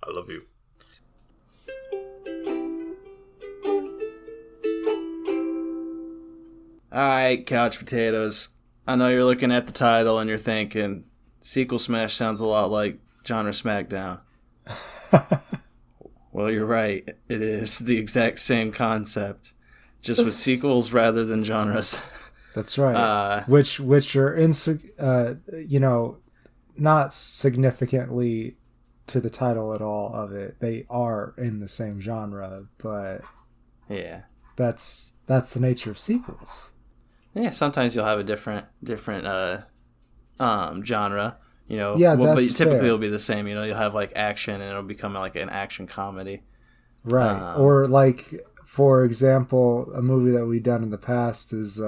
I love you. Alright, couch potatoes. I know you're looking at the title and you're thinking, Sequel Smash sounds a lot like Genre Smackdown. Well, you're right. It is the exact same concept, just with sequels rather than genres. That's right. Which are not significantly to the title at all of it. They are in the same genre, but yeah, that's the nature of sequels. Yeah, sometimes you'll have a different genre. But typically it'll be the same. You'll have like action, and it'll become like an action comedy. Right. Or like, for example, a movie that we've done in the past is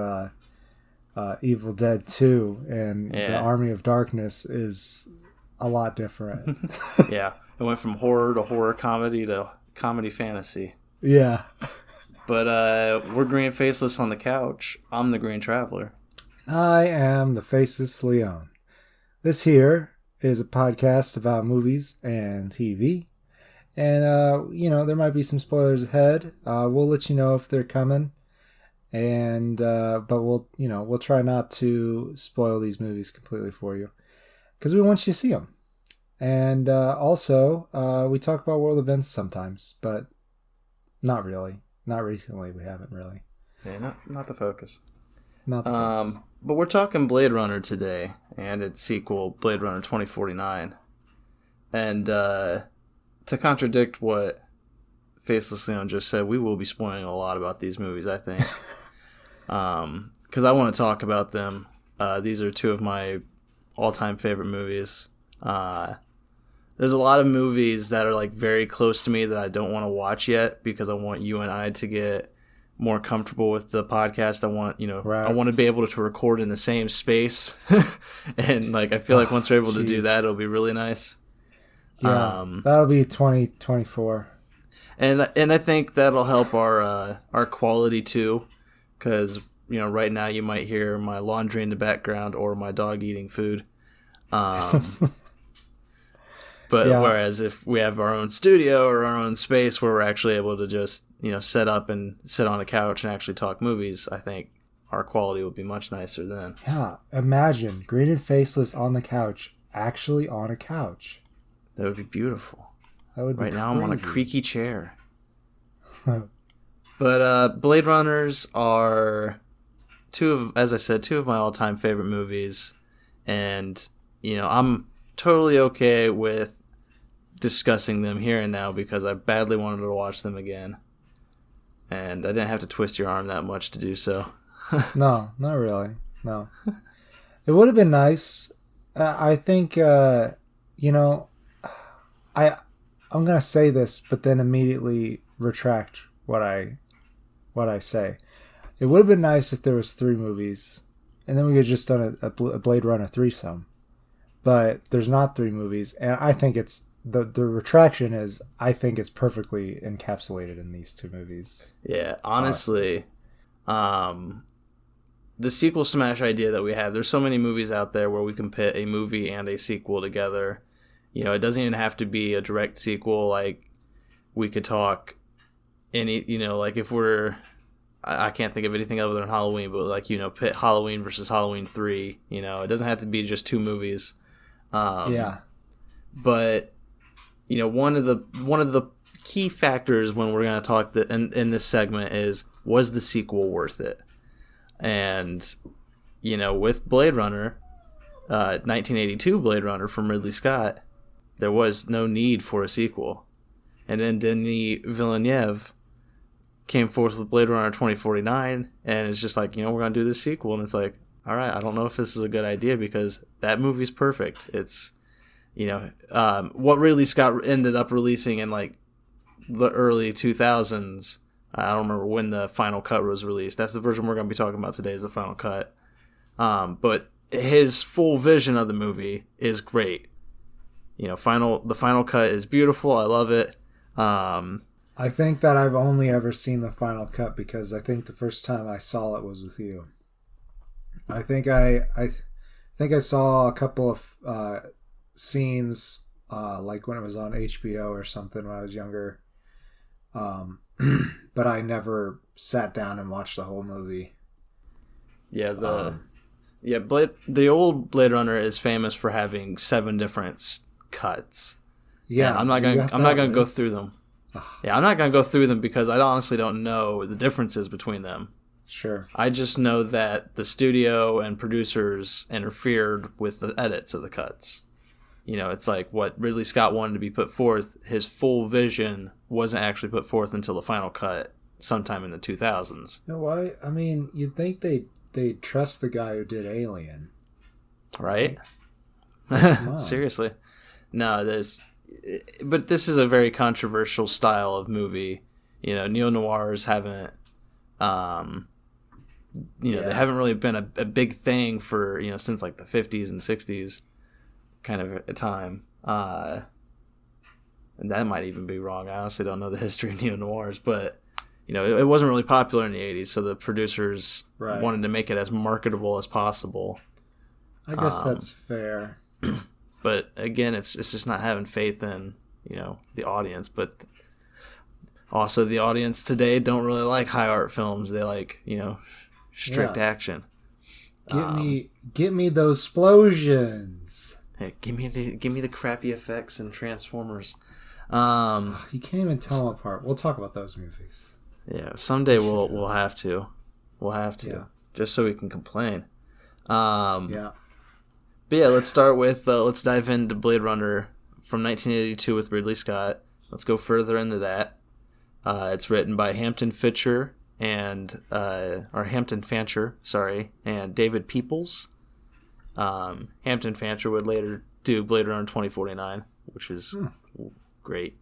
Evil Dead 2, and The Army of Darkness is a lot different. Yeah. It went from horror to horror comedy to comedy fantasy. Yeah. But we're Green Faceless on the couch. I'm the Green Traveler. I am the Faceless Leon. This here is a podcast about movies and TV. And, there might be some spoilers ahead. We'll let you know if they're coming. And, but we'll try not to spoil these movies completely for you, because we want you to see them. And, also, we talk about world events sometimes, but not really. Not recently. We haven't really. Yeah, not the focus. Not the focus. But we're talking Blade Runner today, and its sequel, Blade Runner 2049. And, to contradict what Faceless Leon just said, we will be spoiling a lot about these movies, I think. Because I want to talk about them. These are two of my all-time favorite movies. There's a lot of movies that are like very close to me that I don't want to watch yet, because I want you and I to get more comfortable with the podcast. I want, right. I want to be able to record in the same space. And like, I feel like once we're able to do that, it'll be really nice. Yeah, that'll be 2024. And I think that'll help our quality too, because right now you might hear my laundry in the background or my dog eating food. But whereas if we have our own studio or our own space where we're actually able to just set up and sit on a couch and actually talk movies, I think our quality would be much nicer then. Yeah, imagine Green and Faceless on the couch, actually on a couch. That would be beautiful. That would be right crazy. Now I'm on a creaky chair. But Blade Runners are two of my all-time favorite movies, and I'm totally okay with discussing them here and now because I badly wanted to watch them again, and I didn't have to twist your arm that much to do so. No, not really. No, it would have been nice. I think I'm gonna say this, but then immediately retract what I say. It would have been nice if there was 3 movies, and then we could have just done a Blade Runner threesome. But there's not 3 movies, and I think it's the retraction is I think it's perfectly encapsulated in these 2 movies. Yeah, honestly, the sequel smash idea that we have. There's so many movies out there where we can pit a movie and a sequel together. It doesn't even have to be a direct sequel. Like, we could talk like if we're, I can't think of anything other than Halloween, but like, pit Halloween versus Halloween 3. It doesn't have to be just 2 movies. Yeah. But one of the key factors when we're going to talk in this segment is, was the sequel worth it? And with Blade Runner, 1982 Blade Runner from Ridley Scott, there was no need for a sequel. And then Denis Villeneuve came forth with Blade Runner 2049, and it's just like, we're going to do this sequel. And it's like, all right, I don't know if this is a good idea, because that movie's perfect. It's, what Ridley Scott ended up releasing in like the early 2000s. I don't remember when the final cut was released. That's the version we're going to be talking about today, is the final cut. But his full vision of the movie is great. The final cut is beautiful. I love it. I think that I've only ever seen the final cut because I think the first time I saw it was with you. I think I saw a couple of scenes like when it was on HBO or something when I was younger. But I never sat down and watched the whole movie. Yeah, the old Blade Runner is famous for having 7 different cuts. Yeah, and I'm not gonna go through them. Yeah, I'm not gonna go through them because I honestly don't know the differences between them. Sure. I just know that the studio and producers interfered with the edits of the cuts. It's like what Ridley Scott wanted to be put forth. His full vision wasn't actually put forth until the final cut sometime in the 2000s. You know why? I mean, you'd think they'd trust the guy who did Alien. Right? Seriously. No, but this is a very controversial style of movie. Neo-noirs haven't... they haven't really been a big thing for since like the 50s and 60s kind of a time, and that might even be wrong. I honestly don't know the history of neo-noirs, but it wasn't really popular in the 80s, so the producers wanted to make it as marketable as possible. I guess that's fair. But again, it's just not having faith in the audience, but also the audience today don't really like high art films. They like strict action. Get me those explosions. Hey, give me the crappy effects in Transformers. You can't even tell them apart. We'll talk about those movies. Yeah, someday we'll have to. We'll have to, just so we can complain. Yeah. But yeah, let's start with let's dive into Blade Runner from 1982 with Ridley Scott. Let's go further into that. It's written by Hampton Fancher and David Peoples. Hampton Fancher would later do Blade Runner 2049, which is great.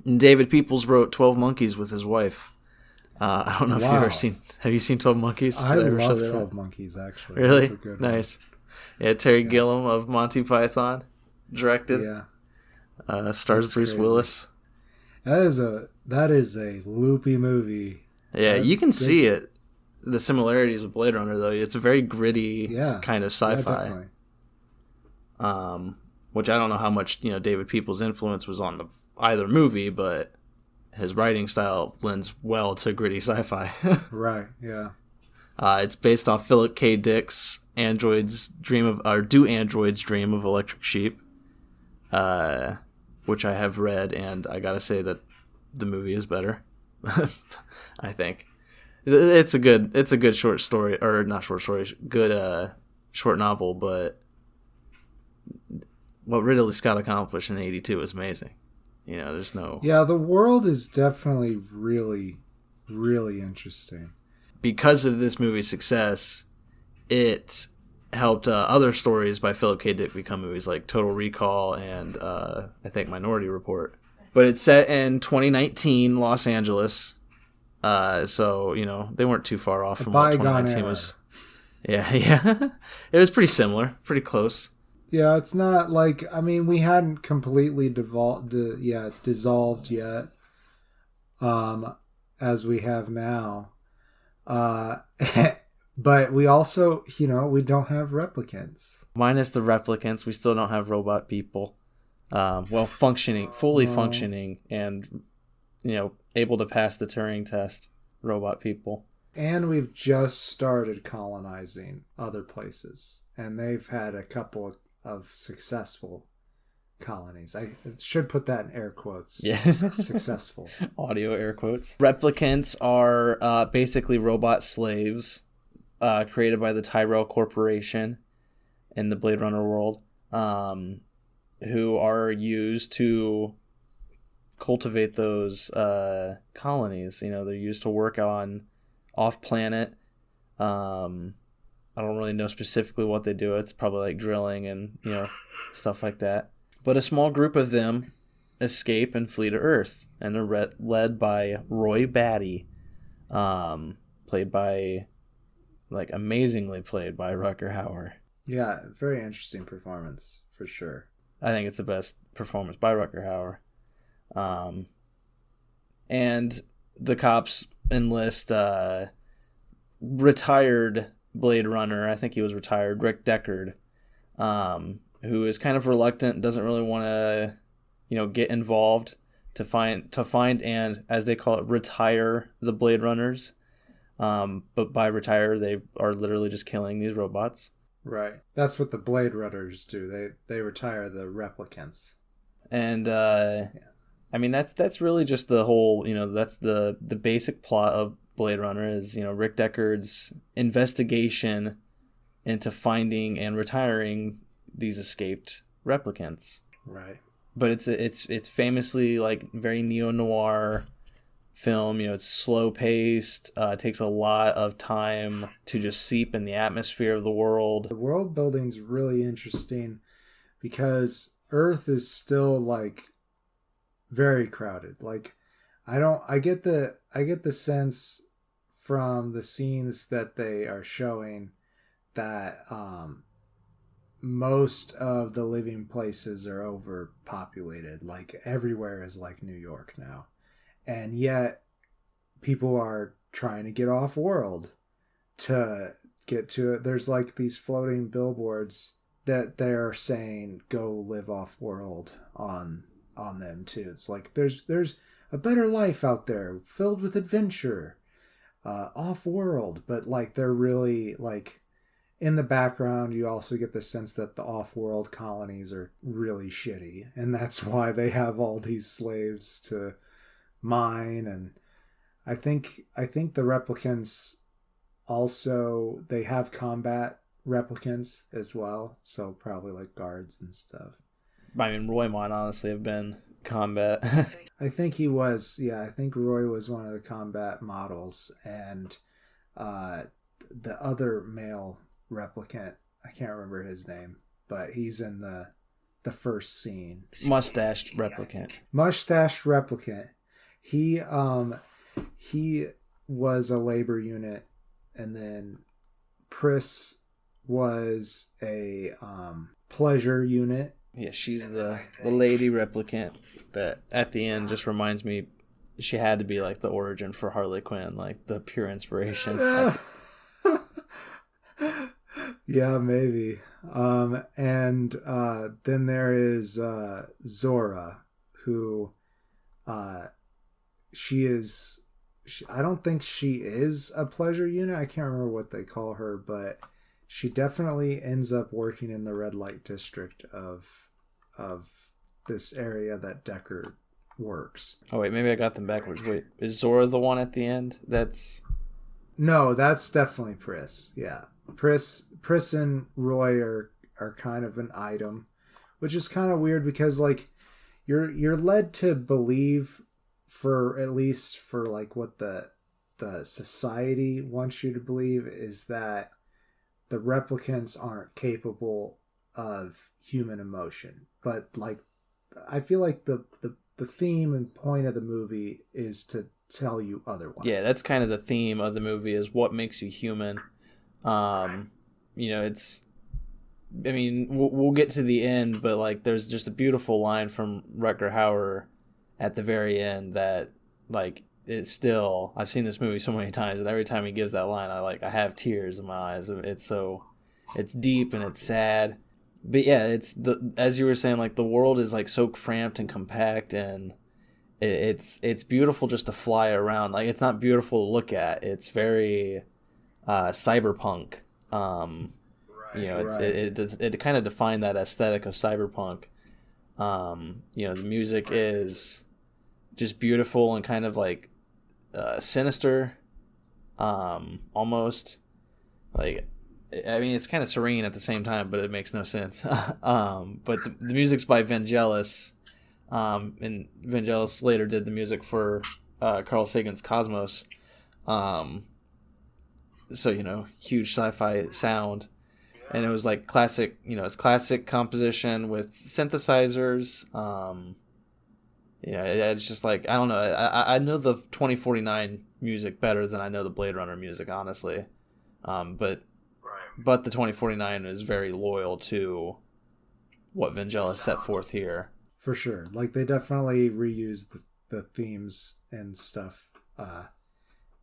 David Peoples wrote 12 Monkeys with his wife. I don't know if you've ever seen... Have you seen 12 Monkeys? I love 12 Monkeys, actually. Really? That's a good nice. One. Yeah, Terry Gilliam of Monty Python directed. Yeah. Stars Bruce Willis. That is a loopy movie. Yeah, you can see it. The similarities with Blade Runner, though. It's a very gritty kind of sci-fi. Yeah, which I don't know how much David Peoples' influence was on either movie, but his writing style lends well to gritty sci-fi. Right. Yeah. It's based off Philip K. Dick's Do Androids Dream of Electric Sheep, which I have read, and I gotta say that the movie is better. I think it's a good short story, or not short story, good short novel. But what Ridley Scott accomplished in '82 is amazing. There's no... Yeah, the world is definitely really, really interesting. Because of this movie's success, it helped other stories by Philip K. Dick become movies like Total Recall and I think Minority Report. But it's set in 2019 Los Angeles, so they weren't too far off from what 2019 was. Yeah. It was pretty similar, pretty close. Yeah, it's not like... I mean, we hadn't completely dissolved yet, as we have now. But we also, we don't have replicants. Minus the replicants, we still don't have robot people. Fully functioning, and, able to pass the Turing test robot people. And we've just started colonizing other places. And they've had a couple of successful colonies. I should put that in air quotes. Yeah. Successful. Audio air quotes. Replicants are basically robot slaves created by the Tyrell Corporation in the Blade Runner world, who are used to cultivate those colonies. They're used to work on off-planet. I don't really know specifically what they do. It's probably like drilling and, stuff like that. But a small group of them escape and flee to Earth. And they're led by Roy Batty, amazingly played by Rutger Hauer. Yeah, very interesting performance, for sure. I think it's the best performance by Rutger Hauer. And the cops enlist retired Blade Runner, I think he was retired, Rick Deckard, who is kind of reluctant, doesn't really want to, get involved to find and, as they call it, retire the Blade Runners. But by retire, they are literally just killing these robots. Right. That's what the Blade Runners do. They retire the replicants. And I mean, that's really just the whole, that's the basic plot of Blade Runner is, Rick Deckard's investigation into finding and retiring these escaped replicants. Right. But it's famously like very neo-noir film. It's slow paced. It takes a lot of time to just seep in the atmosphere of the world. The world building's really interesting because Earth is still like very crowded. Like I get the sense from the scenes that they are showing that most of the living places are overpopulated. Like everywhere is like New York now. And yet people are trying to get off world to get to it. There's like these floating billboards that they're saying go live off world on them too. It's like there's a better life out there filled with adventure, off world, but like they're really like in the background you also get the sense that the off-world colonies are really shitty, and that's why they have all these slaves to mine. And I think the replicants also, they have combat replicants as well, so probably like guards and stuff. I mean, Roy might honestly have been combat. I think he was. Yeah, I think Roy was one of the combat models, and the other male replicant, I can't remember his name, but he's in the first scene. Mustached replicant. He was a labor unit, and then Pris was a pleasure unit. Yeah, she's the lady replicant that at the end just reminds me she had to be like the origin for Harley Quinn, like the pure inspiration. Yeah, maybe. And then there is Zora, who I don't think she is a pleasure unit. I can't remember what they call her, but she definitely ends up working in the red light district of this area that Deckard works. Oh wait, maybe I got them backwards. Wait, is Zora the one at the end? No, that's definitely Pris. Yeah. Pris and Roy are kind of an item, which is kind of weird because like you're led to believe, for at least for like what the society wants you to believe, is that the replicants aren't capable of human emotion. But like I feel like the theme and point of the movie is to tell you otherwise. Yeah, that's kind of the theme of the movie, is what makes you human. We'll get to the end, but like there's just a beautiful line from Rutger Hauer at the very end that like it's still, I've seen this movie so many times, and every time he gives that line I have tears in my eyes. It's deep and it's sad. But yeah, as you were saying, like the world is like so cramped and compact, and it's beautiful just to fly around. Like it's not beautiful to look at. It's very cyberpunk. It kind of defined that aesthetic of cyberpunk. The music is just beautiful and kind of like sinister, almost. Like, I mean, it's kind of serene at the same time, but it makes no sense. But the music's by Vangelis, and Vangelis later did the music for Carl Sagan's Cosmos. So, huge sci-fi sound. And it was like classic, it's classic composition with synthesizers. It's just like, I don't know. I know the 2049 music better than I know the Blade Runner music, honestly. But the 2049 is very loyal to what Vangelis set forth here. For sure. Like they definitely reused the themes and stuff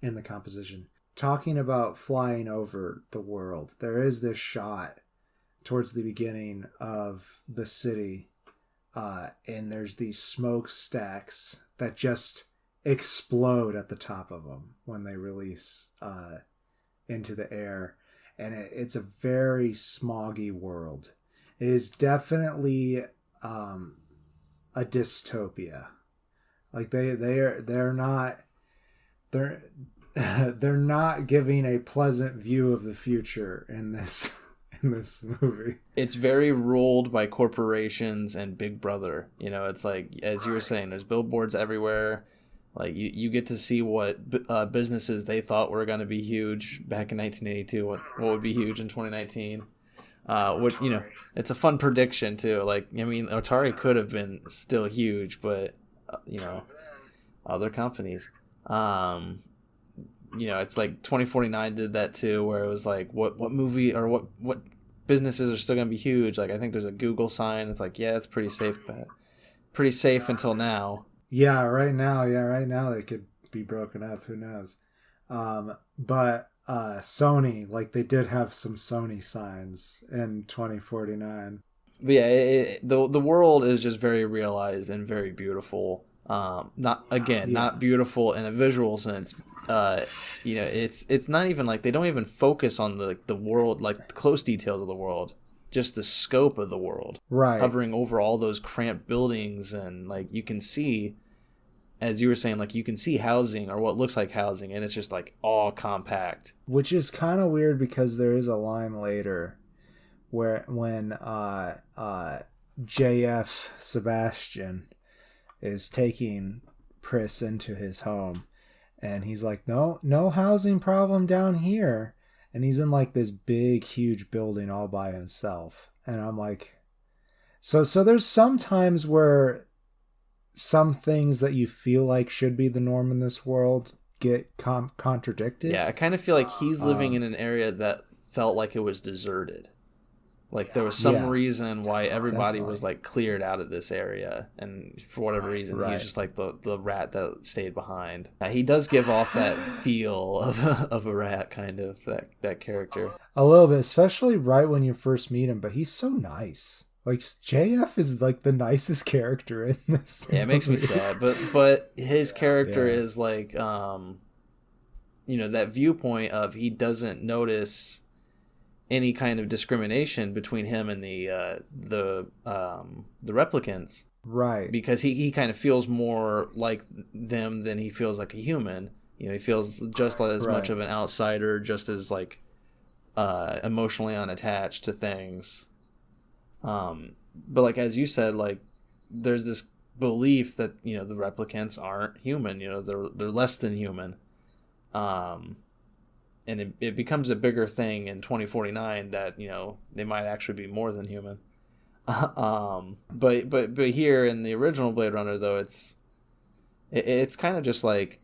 in the composition. Talking about flying over the world, there is this shot towards the beginning of the city, and there's these smokestacks that just explode at the top of them when they release into the air, and it's a very smoggy world. It is definitely a dystopia. Like they're not they're not giving a pleasant view of the future in this movie. It's very ruled by corporations and Big Brother. You know, it's like, as you were saying, there's billboards everywhere. Like you get to see what businesses they thought were going to be huge back in 1982. What would be huge in 2019? It's a fun prediction too. Like, I mean, Atari could have been still huge, but other companies. It's like 2049 did that too, where it was like, what movie or what businesses are still going to be huge? Like, I think there's a Google sign. It's like, yeah, it's pretty safe, but pretty safe until now. Yeah, right now they could be broken up. Who knows? But Sony, like, they did have some Sony signs in 2049. But yeah, the world is just very realized and very beautiful. Not beautiful in a visual sense. It's not even like they don't even focus on the world, like the close details of the world, just the scope of the world, right? Hovering over all those cramped buildings, and like you can see, as you were saying, like you can see housing or what looks like housing, and it's just like all compact. Which is kind of weird because there is a line later when JF Sebastian is taking Pris into his home, and he's like, no housing problem down here, and he's in like this big huge building all by himself, and I'm like, so there's some times where some things that you feel like should be the norm in this world get contradicted. Yeah, I kind of feel like he's living in an area that felt like it was deserted. Like there was some reason why everybody was like cleared out of this area, and for whatever reason, he's just like the rat that stayed behind. He does give off that feel of a rat, kind of that character. A little bit, especially right when you first meet him. But he's so nice. Like JF is like the nicest character in this. Yeah, it makes me sad, but his character is like, that viewpoint of he doesn't notice any kind of discrimination between him and the replicants, right? Because he kind of feels more like them than he feels like a human. He feels just as much of an outsider, just as like emotionally unattached to things. But like as you said, like there's this belief that the replicants aren't human. They're less than human. And it becomes a bigger thing in 2049 that they might actually be more than human. But here in the original Blade Runner, though, it's kind of just like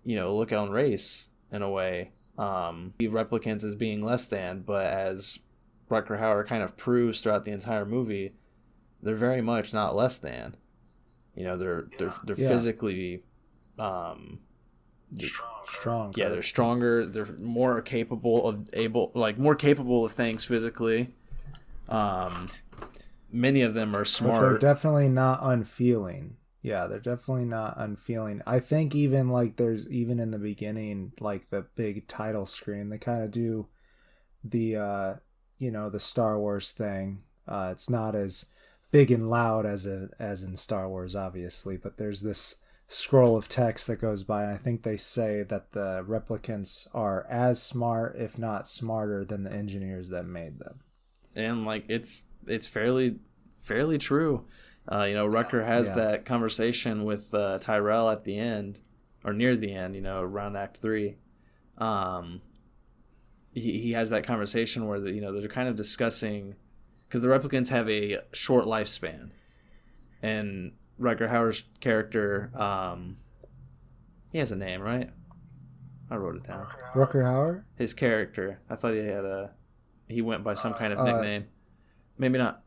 look on race in a way. The replicants as being less than, but as Rutger Hauer kind of proves throughout the entire movie, they're very much not less than. They're physically strong. Yeah, they're stronger. They're more capable of things physically. Many of them are smart. But they're definitely not unfeeling. Yeah, they're definitely not unfeeling. I think even like there's even in the beginning, like the big title screen, they kind of do the the Star Wars thing. It's not as big and loud as in Star Wars, obviously, but there's this scroll of text that goes by, and I think they say that the replicants are as smart, if not smarter, than the engineers that made them. And like it's fairly true. Rutger has that conversation with Tyrell at the end, or near the end, around Act 3. He has that conversation where they're kind of discussing, because the replicants have a short lifespan, and Rutger Hauer's character, he has a name, right? I wrote it down. Rutger Hauer? His character. I thought he went by some kind of nickname. Maybe not.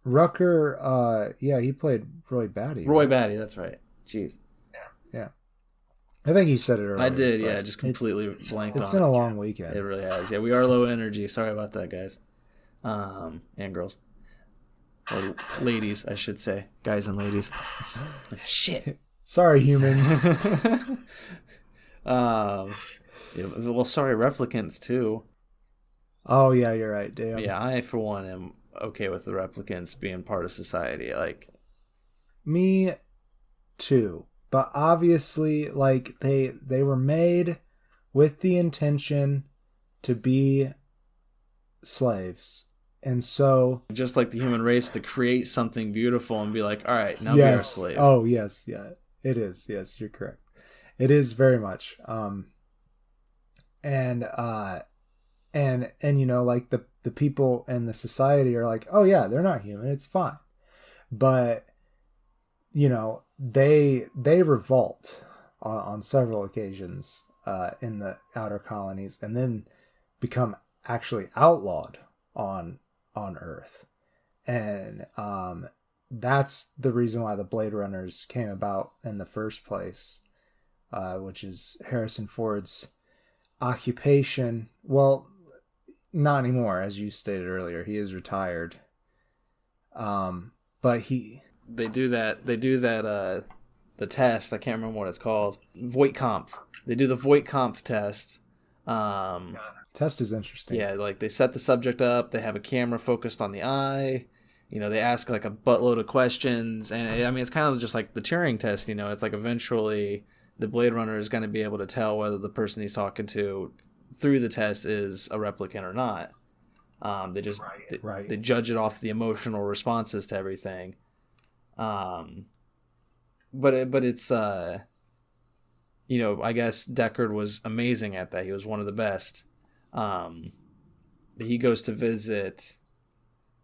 Rutger, he played Roy Batty. Roy Batty, that's right. Jeez. Yeah. I think you said it earlier. I did, yeah. Just completely blanked on it. It's been a long weekend. It really has. Yeah, we are low energy. Sorry about that, guys. And girls. Or ladies, I should say. Guys and ladies. Shit. Sorry, humans. Yeah, well, sorry, replicants, too. Oh, yeah, you're right, damn. Yeah, I, for one, am okay with the replicants being part of society. Like, me too. But obviously, like, they were made with the intention to be slaves. And so... just like the human race, to create something beautiful and be like, all right, now be our slave. Oh, yes, yeah. It is. Yes, you're correct. It is very much. And you know, like the people in the society are like, oh yeah, they're not human, it's fine. But you know, they revolt on several occasions in the outer colonies, and then become actually outlawed on Earth. And that's the reason why the Blade Runners came about in the first place, which is Harrison Ford's occupation. Well, not anymore, as you stated earlier. He is retired. But they do that the test. I can't remember what it's called. Voight-Kampff. They do the Voight-Kampff test. Test is interesting. Yeah, like they set the subject up. They have a camera focused on the eye. You know, they ask like a buttload of questions, and I mean, it's kind of just like the Turing test. You know, it's like eventually the Blade Runner is going to be able to tell whether the person he's talking to through the test is a replicant or not. They just they judge it off the emotional responses to everything. But it's you know, I guess Deckard was amazing at that. He was one of the best. He goes to visit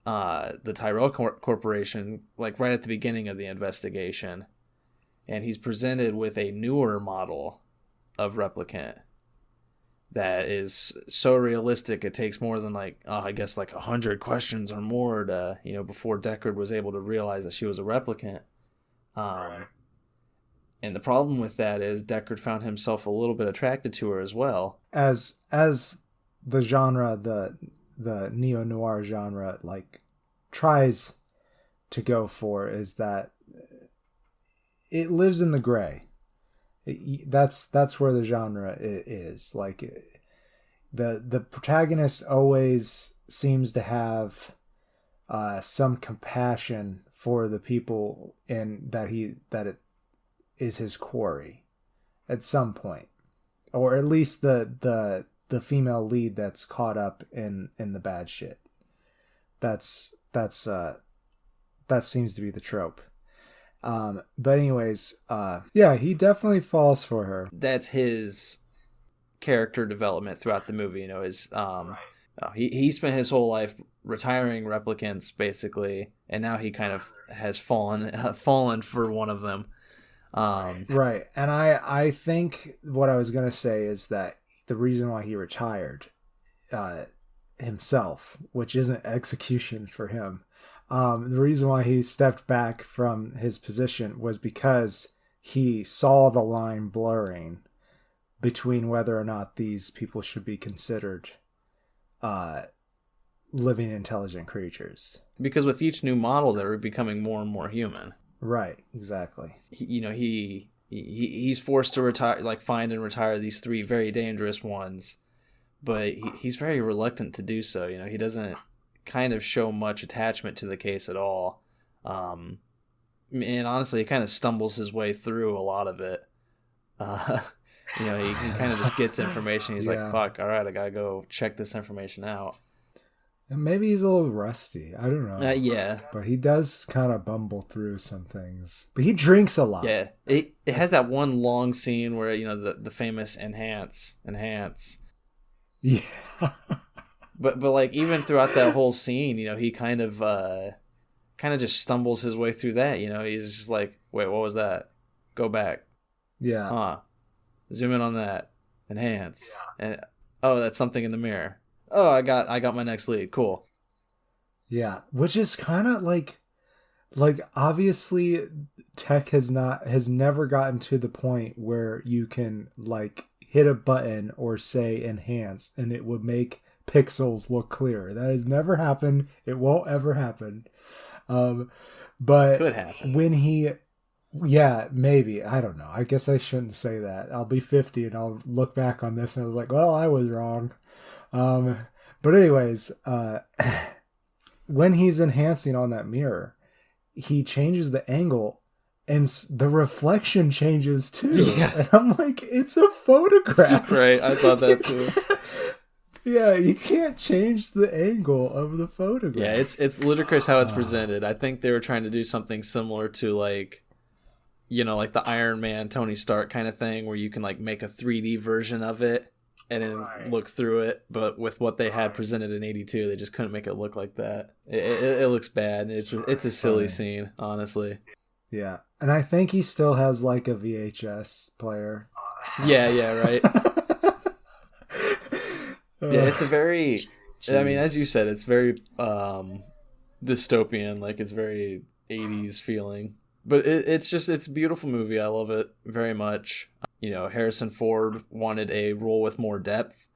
the Tyrell Corporation like right at the beginning of the investigation, and he's presented with a newer model of replicant that is so realistic it takes more than like I guess like 100 questions or more to, you know, before Deckard was able to realize that she was a replicant. And the problem with that is Deckard found himself a little bit attracted to her as well. As the genre, the neo-noir genre, like, tries to go for, is that it lives in the gray. That's where the genre is. Like, the protagonist always seems to have some compassion for the people that it is his quarry at some point, or at least the female lead that's caught up in the bad shit. That seems to be the trope. But anyways, yeah, he definitely falls for her. That's his character development throughout the movie. You know, he spent his whole life retiring replicants basically, and now he kind of has fallen for one of them. Right, and I think what I was gonna say is that the reason why he retired himself, which isn't execution for him, the reason why he stepped back from his position was because he saw the line blurring between whether or not these people should be considered living intelligent creatures. Because with each new model, they're becoming more and more human. Right, exactly. He's forced to retire, like find and retire these 3 very dangerous ones, but he's very reluctant to do so. You know, he doesn't kind of show much attachment to the case at all. And honestly, he kind of stumbles his way through a lot of it. You know, he kind of just gets information. He's like, fuck, all right, I gotta go check this information out. And maybe he's a little rusty. I don't know. Yeah. But he does kind of bumble through some things. But he drinks a lot. Yeah. It has that one long scene where, you know, the famous enhance. Yeah. But like even throughout that whole scene, you know, he kind of just stumbles his way through that. You know, he's just like, wait, what was that? Go back. Yeah. Zoom in on that. Enhance. Yeah. And oh, that's something in the mirror. Oh, I got my next lead. Cool. Yeah, which is kind of like like obviously tech has never gotten to the point where you can like hit a button or say enhance and it would make pixels look clear. That has never happened. It won't ever happen. But Could happen. when he, yeah, maybe, I don't know. I guess I shouldn't say that. I'll be 50 and I'll look back on this and I was like, well, I was wrong. But anyways, when he's enhancing on that mirror, he changes the angle and the reflection changes too. Yeah. And I'm like, it's a photograph. Right, I thought that too. Yeah, you can't change the angle of the photograph. Yeah, it's ludicrous how it's presented. I think they were trying to do something similar to like, you know, like the Iron Man Tony Stark kind of thing where you can like make a 3D version of it and then look through it. But with what they had presented in '82, they just couldn't make it look like that. It looks bad. It's a silly scene, honestly. Yeah, and I think he still has like a VHS player. Yeah, right. Yeah, it's a very... Jeez. I mean, as you said, it's very dystopian. Like, it's very 80s feeling. But it's a beautiful movie. I love it very much. You know, Harrison Ford wanted a role with more depth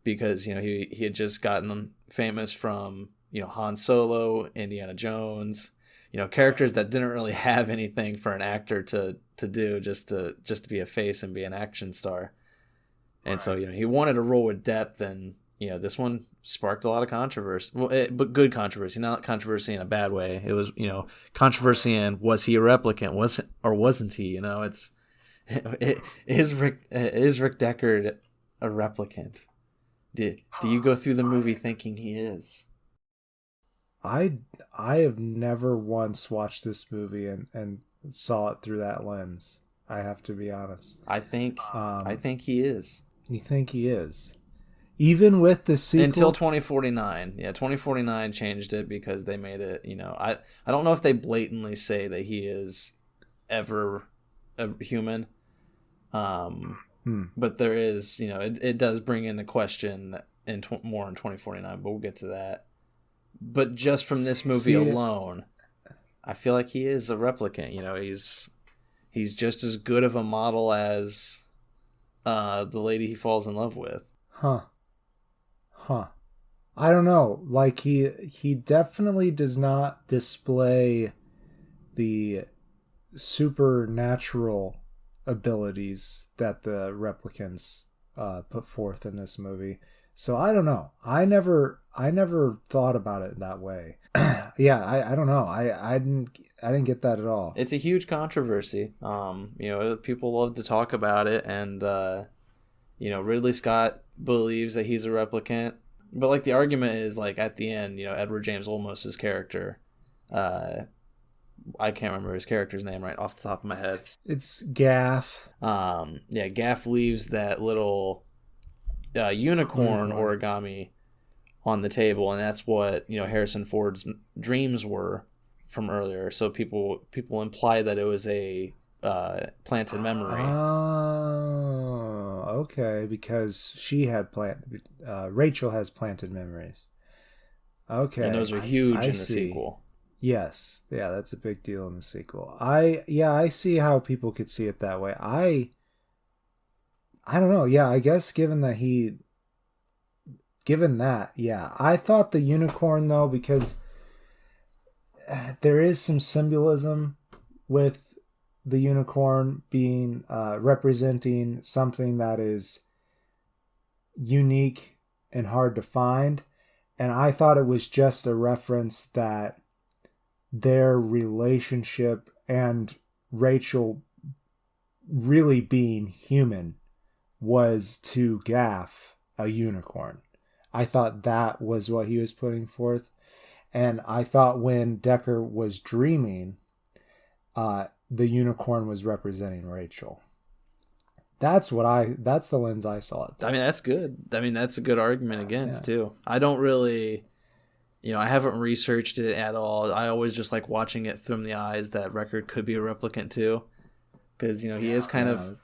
because, you know, he had just gotten famous from, you know, Han Solo, Indiana Jones, you know, characters that didn't really have anything for an actor to do just to be a face and be an action star. And so, you know, he wanted a role with depth, and, you know, this one sparked a lot of controversy. Well, but good controversy, not controversy in a bad way. It was, you know, controversy in, was he a replicant? Wasn't he? You know, is Rick Deckard a replicant? Do you go through the movie thinking he is? I have never once watched this movie and saw it through that lens. I have to be honest. I think he is. You think he is? Even with the sequel? Until 2049. Yeah, 2049 changed it because they made it, you know... I don't know if they blatantly say that he is ever a human. But there is, you know, it does bring into question more in 2049, but we'll get to that. But just from this movie alone, I feel like he is a replicant. You know, he's just as good of a model as the lady he falls in love with. Huh. I don't know. Like he definitely does not display the supernatural abilities that the replicants put forth in this movie. So I don't know. I never thought about it that way. Yeah, I don't know. I didn't get that at all. It's a huge controversy. You know, people love to talk about it, and you know, Ridley Scott believes that he's a replicant, but like the argument is like at the end, you know, Edward James Olmos's character, I can't remember his character's name right off the top of my head. It's Gaff. Yeah, Gaff leaves that little unicorn origami on the table, and that's what, you know, Harrison Ford's dreams were from earlier. So people imply that it was a planted memory. Oh, okay, because she had Rachel has planted memories. Okay, and those are huge in the see. sequel. Yes, yeah, that's a big deal in the sequel. I see how people could see it that way. I don't know. Yeah, I guess given that, yeah. I thought the unicorn, though, because there is some symbolism with the unicorn being representing something that is unique and hard to find. And I thought it was just a reference that their relationship and Rachel really being human was to Gaff a unicorn. I thought that was what he was putting forth. And I thought when Decker was dreaming, the unicorn was representing Rachel. That's the lens I saw it through. I mean, that's good. I mean, that's a good argument against, too. I don't really, you know, I haven't researched it at all. I always just like watching it from the eyes that Record could be a replicant, too. Because, you know, he is kind of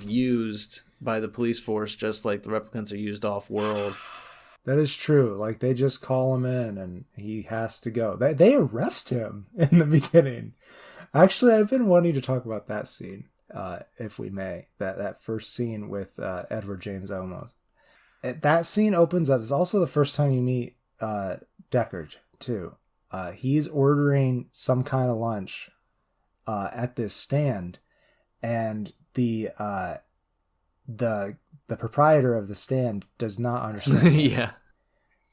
used by the police force just like the replicants are used off-world. That is true. Like, they just call him in and he has to go. They arrest him in the beginning. Actually, I've been wanting to talk about that scene, if we may. That first scene with Edward James Olmos. That scene opens up. It's also the first time you meet Deckard, too. He's ordering some kind of lunch at this stand, and the proprietor of the stand does not understand. Yeah.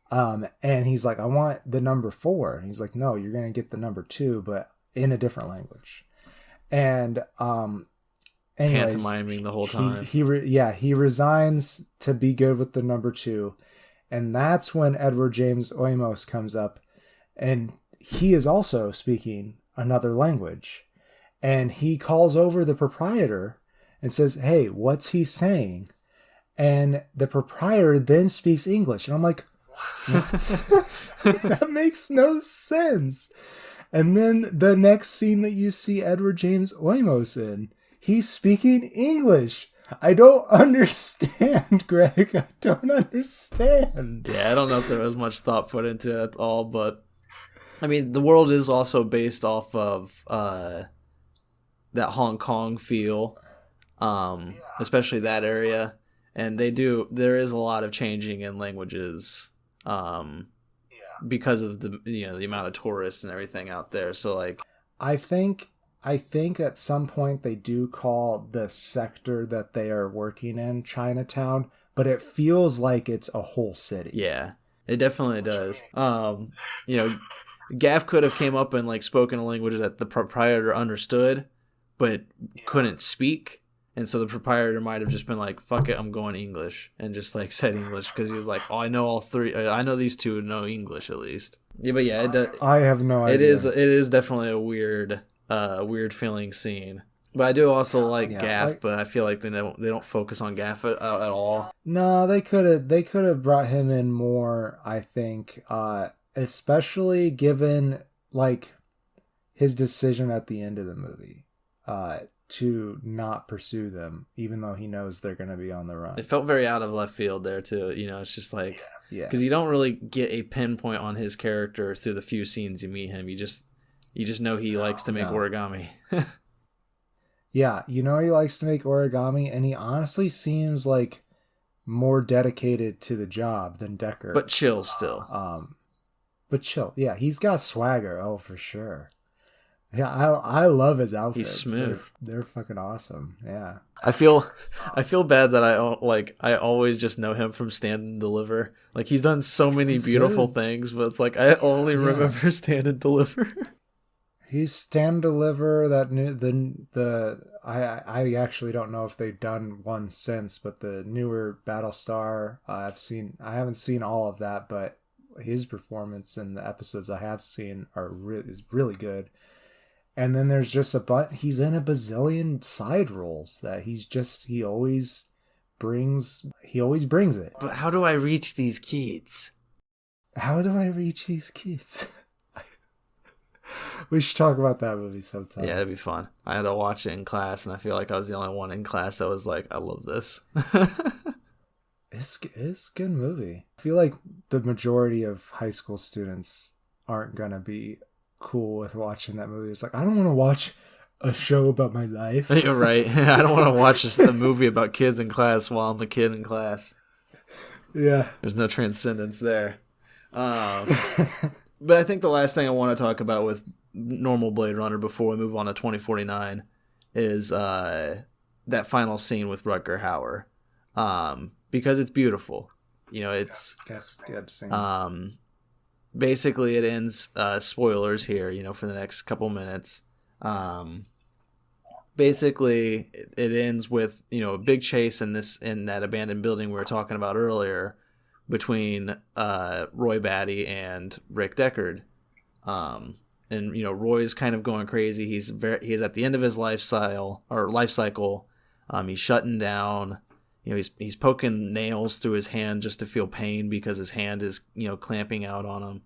And he's like, I want the number 4. And he's like, no, you're going to get the number 2, but in a different language. And, anyways, pantomiming the whole time. He resigns to be good with the number 2. And that's when Edward James Olmos comes up, and he is also speaking another language. And he calls over the proprietor and says, hey, what's he saying? And the proprietor then speaks English. And I'm like, what? That makes no sense. And then the next scene that you see Edward James Olmos in, he's speaking English. I don't understand, Greg. I don't understand. Yeah, I don't know if there was much thought put into it at all, but I mean, the world is also based off of that Hong Kong feel, especially that area. And there is a lot of changing in languages because of the amount of tourists and everything out there. So like, I think at some point they do call the sector that they are working in Chinatown, but it feels like it's a whole city. Yeah, it definitely does. Gaff could have came up and like spoken a language that the proprietor understood, but couldn't speak. And so the proprietor might have just been like, fuck it, I'm going English. And just like said English because he was like, oh, I know all 3. I know these 2 know English at least. Yeah, but yeah, I have no idea. It is definitely a weird feeling scene. But I do also like Gaff, but I feel like they don't focus on Gaff at all. No, they could have brought him in more, I think, especially given like his decision at the end of the movie. To not pursue them, even though he knows they're going to be on the run. It felt very out of left field there, too. It's just like... Yeah. Because you don't really get a pinpoint on his character through the few scenes you meet him. You just know he likes to make origami. Yeah, he likes to make origami, and he honestly seems like more dedicated to the job than Deckard. But chill still. But chill. Yeah, he's got swagger. Oh, for sure. Yeah, I love his outfits. He's smooth. They're fucking awesome. Yeah. I feel bad that I always just know him from Stand and Deliver. Like he's done so many beautiful things, but it's like I only remember Stand and Deliver. He's Stand and Deliver, that new I actually don't know if they've done one since, but the newer Battlestar I haven't seen all of that, but his performance in the episodes I have seen is really good. And then there's just he's in a bazillion side roles that he always brings it. But how do I reach these kids? How do I reach these kids? We should talk about that movie sometime. Yeah, it'd be fun. I had to watch it in class, and I feel like I was the only one in class that was like, I love this. It's a good movie. I feel like the majority of high school students aren't going to be cool with watching that movie. It's like, I don't want to watch a show about my life. You're right. I don't want to watch a movie about kids in class while I'm a kid in class. Yeah. There's no transcendence there. But I think the last thing I want to talk about with normal Blade Runner before we move on to 2049 is that final scene with Rutger Hauer. Because it's beautiful. It's... Yes, good scene. Basically, it ends, spoilers here, for the next couple minutes. Basically, it ends with, a big chase in that abandoned building we were talking about earlier between Roy Batty and Rick Deckard. And Roy's kind of going crazy. He's at the end of his life cycle. He's shutting down. He's poking nails through his hand just to feel pain because his hand is clamping out on him.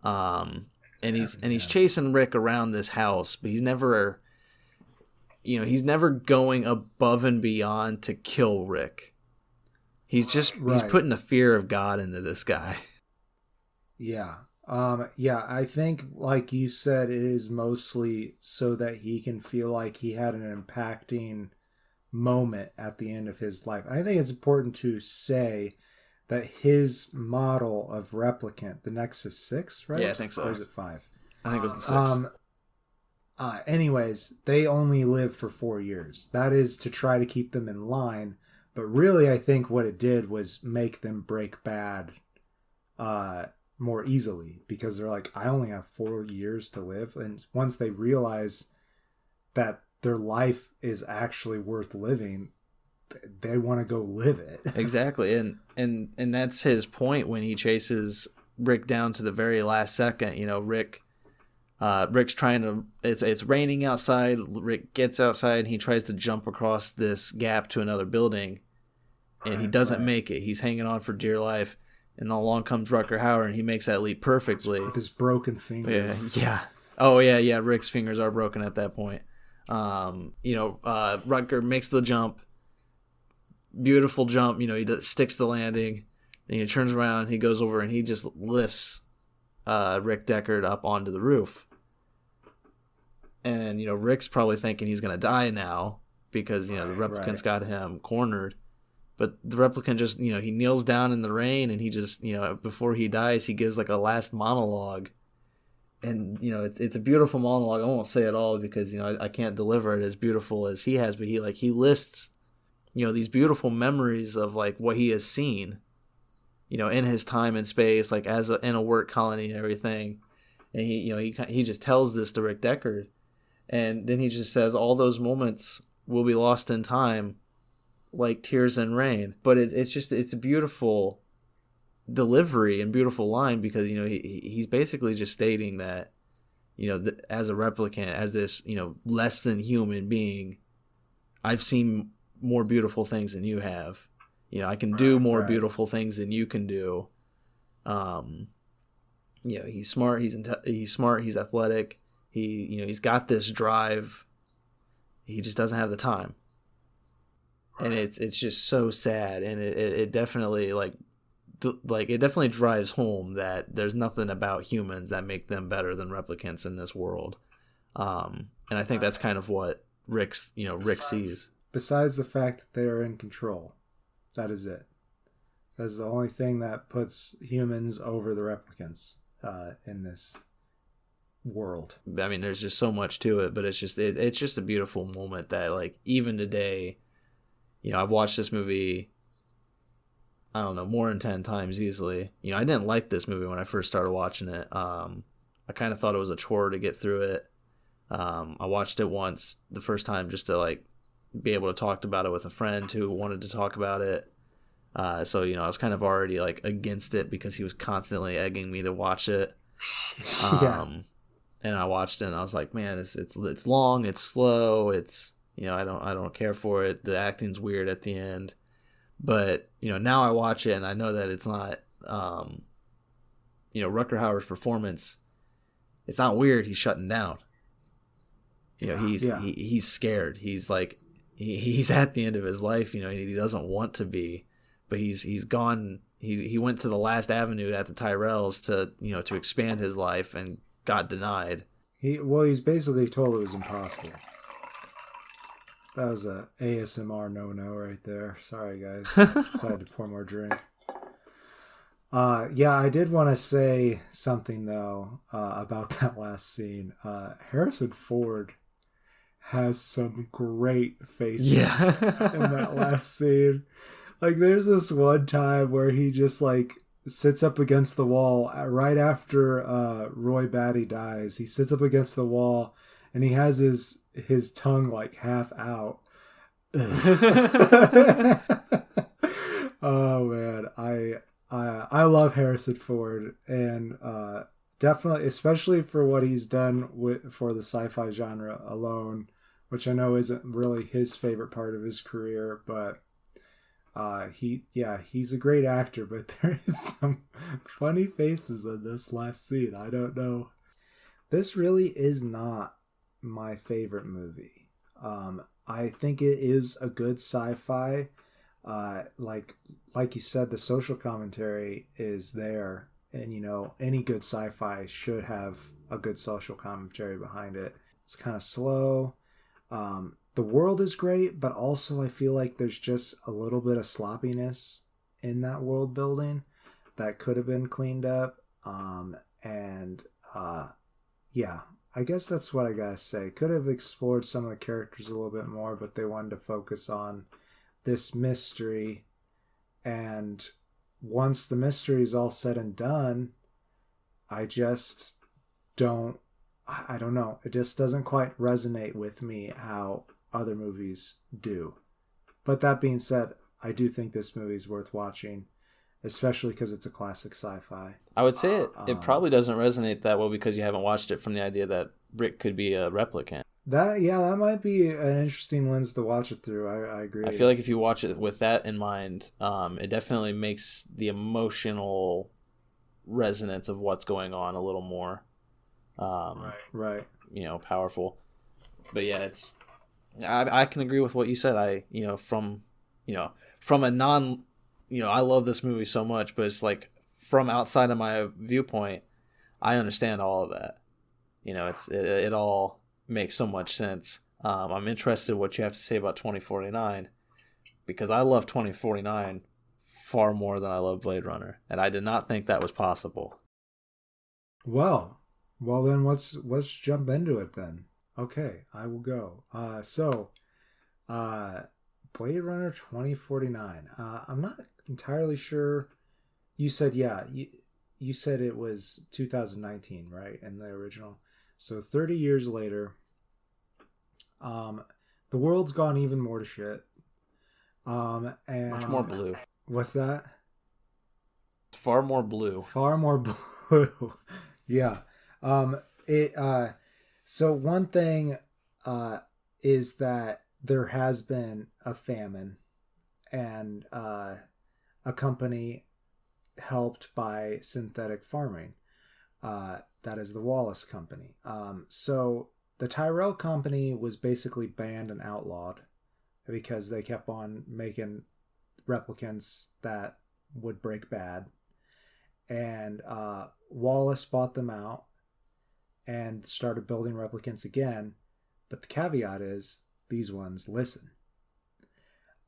And he's chasing Rick around this house, but he's never going above and beyond to kill Rick. He's putting the fear of God into this guy. Yeah. Yeah, I think, like you said, it is mostly so that he can feel like he had an impacting moment at the end of his life. I think it's important to say that his model of replicant, the Nexus 6, right? Yeah, I think so. Or is it 5? I think it was the 6. Anyways, they only live for 4 years. That is to try to keep them in line. But really, I think what it did was make them break bad more easily, because they're like, I only have 4 years to live. And once they realize that their life is actually worth living, they want to go live it. Exactly. And that's his point when he chases Rick down to the very last second. You know, Rick's trying to, it's raining outside. Rick gets outside and he tries to jump across this gap to another building, and he doesn't make it. He's hanging on for dear life. And along comes Rutger Hauer, and he makes that leap perfectly. With his broken fingers. Yeah. Oh, yeah. Rick's fingers are broken at that point. Rutger makes the jump. Beautiful jump. He sticks the landing. And he turns around, he goes over, and he just lifts Rick Deckard up onto the roof. And, Rick's probably thinking he's going to die now because, the replicant's got him cornered. But the replicant just, he kneels down in the rain, and he just, before he dies, he gives like a last monologue. And, it's a beautiful monologue. I won't say it all because, I can't deliver it as beautiful as he has. But he lists, these beautiful memories of like what he has seen, in his time and space, like in a work colony and everything. And he just tells this to Rick Deckard. And then he just says all those moments will be lost in time, like tears in rain. But it's a beautiful delivery and beautiful line, because he's basically just stating that as a replicant, as this less than human being, I've seen more beautiful things than you have. I can do more beautiful things than you can do. He's smart, he's athletic, he's got this drive, he just doesn't have the time. And it's just so sad, and it definitely it definitely drives home that there's nothing about humans that make them better than replicants in this world. And I think that's kind of what Rick sees. Besides the fact that they are in control, that is it. That's the only thing that puts humans over the replicants in this world. I mean, there's just so much to it, but it's just a beautiful moment that, like, even today, I've watched this movie, I don't know, more than 10 times easily. I didn't like this movie when I first started watching it. I kind of thought it was a chore to get through it. I watched it once the first time just to like be able to talk about it with a friend who wanted to talk about it. So I was kind of already like against it because he was constantly egging me to watch it. And I watched it and I was like, man, it's long, it's slow, it's I don't care for it. The acting's weird at the end. But, now I watch it and I know that it's not, Rutger Hauer's performance, it's not weird. He's shutting down. He's scared. He's like, he's at the end of his life, he doesn't want to be, but he's gone. He went to the last avenue at the Tyrells to expand his life and got denied. He's basically told it was impossible. That was a ASMR no right there. Sorry, guys. Decided to pour more drink. I did want to say something, though, about that last scene. Harrison Ford has some great faces in that last scene. Like, there's this one time where he just, like, sits up against the wall right after Roy Batty dies. He sits up against the wall, and he has his tongue like half out. Oh man, I love Harrison Ford, and definitely, especially for what he's done for the sci-fi genre alone, which I know isn't really his favorite part of his career, but he's a great actor. But there is some funny faces in this last scene. I don't know. This really is not my favorite movie. I think it is a good sci-fi. Like you said, the social commentary is there, and any good sci-fi should have a good social commentary behind it. It's kind of slow. The world is great, but also I feel like there's just a little bit of sloppiness in that world building that could have been cleaned up. Yeah, I guess that's what I gotta say. Could have explored some of the characters a little bit more, but they wanted to focus on this mystery. And once the mystery is all said and done, I don't know. It just doesn't quite resonate with me how other movies do. But that being said, I do think this movie is worth watching, especially because it's a classic sci-fi. I would say it probably doesn't resonate that well because you haven't watched it from the idea that Rick could be a replicant. That might be an interesting lens to watch it through. I agree. I feel like if you watch it with that in mind, it definitely makes the emotional resonance of what's going on a little more right. Powerful. But yeah, I can agree with what you said. From a non, I love this movie so much, but it's like from outside of my viewpoint, I understand all of that. It all makes so much sense. I'm interested in what you have to say about 2049 because I love 2049 far more than I love Blade Runner, and I did not think that was possible. Well then let's jump into it then. Okay, I will go. Blade Runner 2049. I'm not entirely sure. You said you said it was 2019, right? In the original. So 30 years later, the world's gone even more to shit. And much more blue. What's that? Far more blue. Far more blue. Yeah. So one thing is that there has been a famine, and a company helped by synthetic farming. That is the Wallace Company. So the Tyrell Company was basically banned and outlawed because they kept on making replicants that would break bad. And Wallace bought them out and started building replicants again. But the caveat is these ones listen.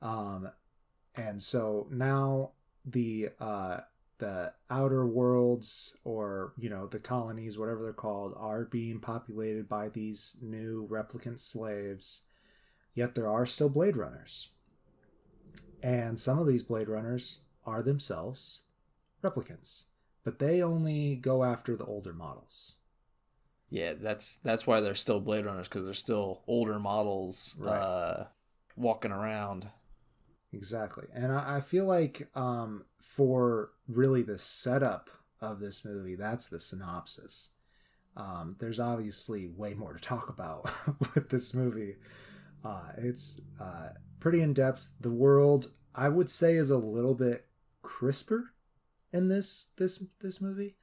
And so now the outer worlds, or the colonies, whatever they're called, are being populated by these new replicant slaves. Yet there are still Blade Runners, and some of these Blade Runners are themselves replicants, but they only go after the older models. Yeah, that's why they're still Blade Runners, because they're still older models, right, walking around. Exactly. And I feel like for really the setup of this movie, that's the synopsis. There's obviously way more to talk about with this movie. It's pretty in-depth. The world, I would say, is a little bit crisper in this movie.